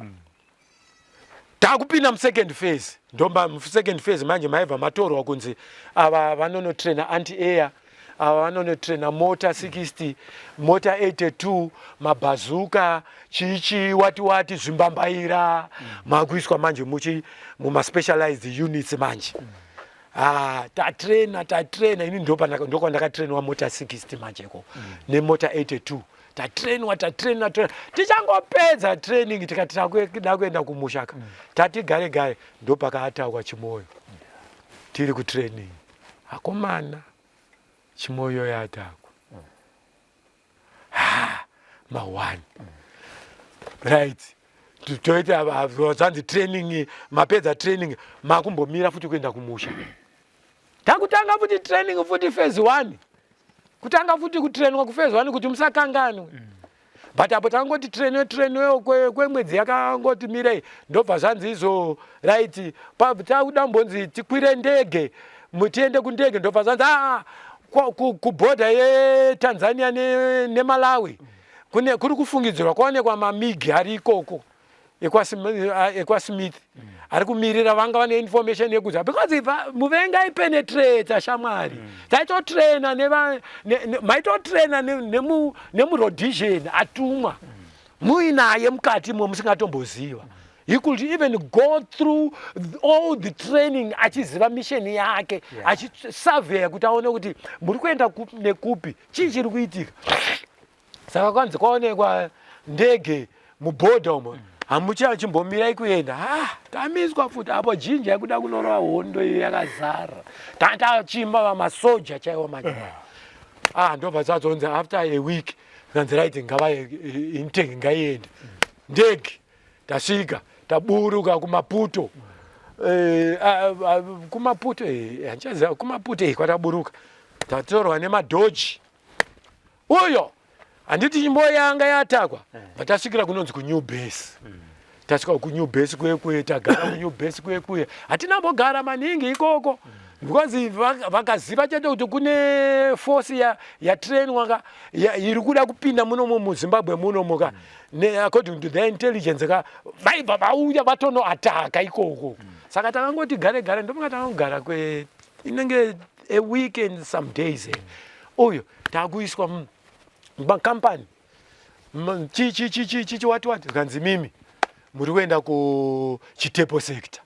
takupinda second phase ndomba second phase manje maibva matorwa kunzi ava vanonotraina anti-air ava vanonotraina mota 60 mota 82 mabhazuka chichi wati zvimbambaira makuiswa manje mumaspecialized units manje tatraina ini ndokwandakatrainwa mota 60 manjeko nemota 82 tatrainwa tichangopedza training tikati da kuenda kumushaka tati gare ndo pakaatakwa Chimoyo tiri kutraining akomana Chimoyo yatakwa ma1 right toita vanzi training mapedza training makumbomira futi kuenda kumusha takutanga futi training futi phase 1 kutanga futi kutrainwa ku phase 1 kuti musakanganwe but apo tangoti trainwe kwemwedzi yakangoti mirei ndobva zvanzi izo right taudambonzi tikwire ndege mutiende kundege ndobva zvanzi kubhodha yeTanzania neMalawi kuri kufungidzirwa kwaonekwa mamigi ari ikoko ekwasmith ari kumirira vanga vane information yekuti because muvenga ipenetrate shamwari taitotraina maitotraina nemurhodesian atumwa muinaye mukati musingatomboziva. He could even go through all the training achiziva mission yake achisurvey kuti aone kuti muri kuenda nekupi chii chiri kuitika. Saka kwanzi kwaonekwa ndege mubhodha umo hamuchachimbomirai kuenda tamiswa futi apo jinja yekuda kunorova hondo yakazara tatachimba vamasoja chaiwo manyaya ndobva dzadzonzi after a week zanzi right ngava intake ngaiende ndege tasvika taburuka kumaputo kwataburuka tatorwa nemadoji uyo handiti Chimoyo yanga yatakwa vatasvikira kunonzi kuNew Base tasvika kuNew Base kwekuye tagara kuNew Base kwekuye hatinambogara maningi ikoko because vakaziva chete kuti kune force yatrainwa iri kuda kupinda munomo muZimbabwe munomo according to the intelligence vaibva vauya vatonoataka ikoko. Saka takangoti gare ndomaka takangogara inenge a week and some days uyo takuiswa makampani chichi wati kanzi mimi muri kuenda kuChitepo sector.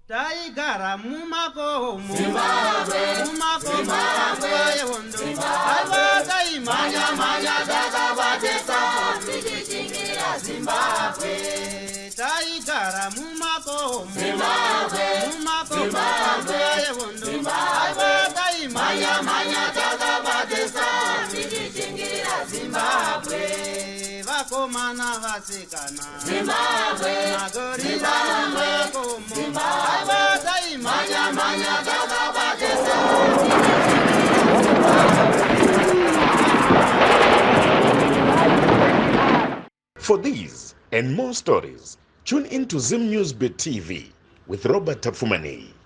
taigara mumakomo mumakomo panguva yehondo aiva taimhanya takabatesa tichichingira Zimbabwe taigara mumakomo panguva yehondo aiva taimhanya takabatesa tichichingira Zimbabwe vakomana vasikana magorira mumakomo aiva taimhanya takabatesa For these and more stories, tune in to Zim News Bit TV with Robert Tafumani.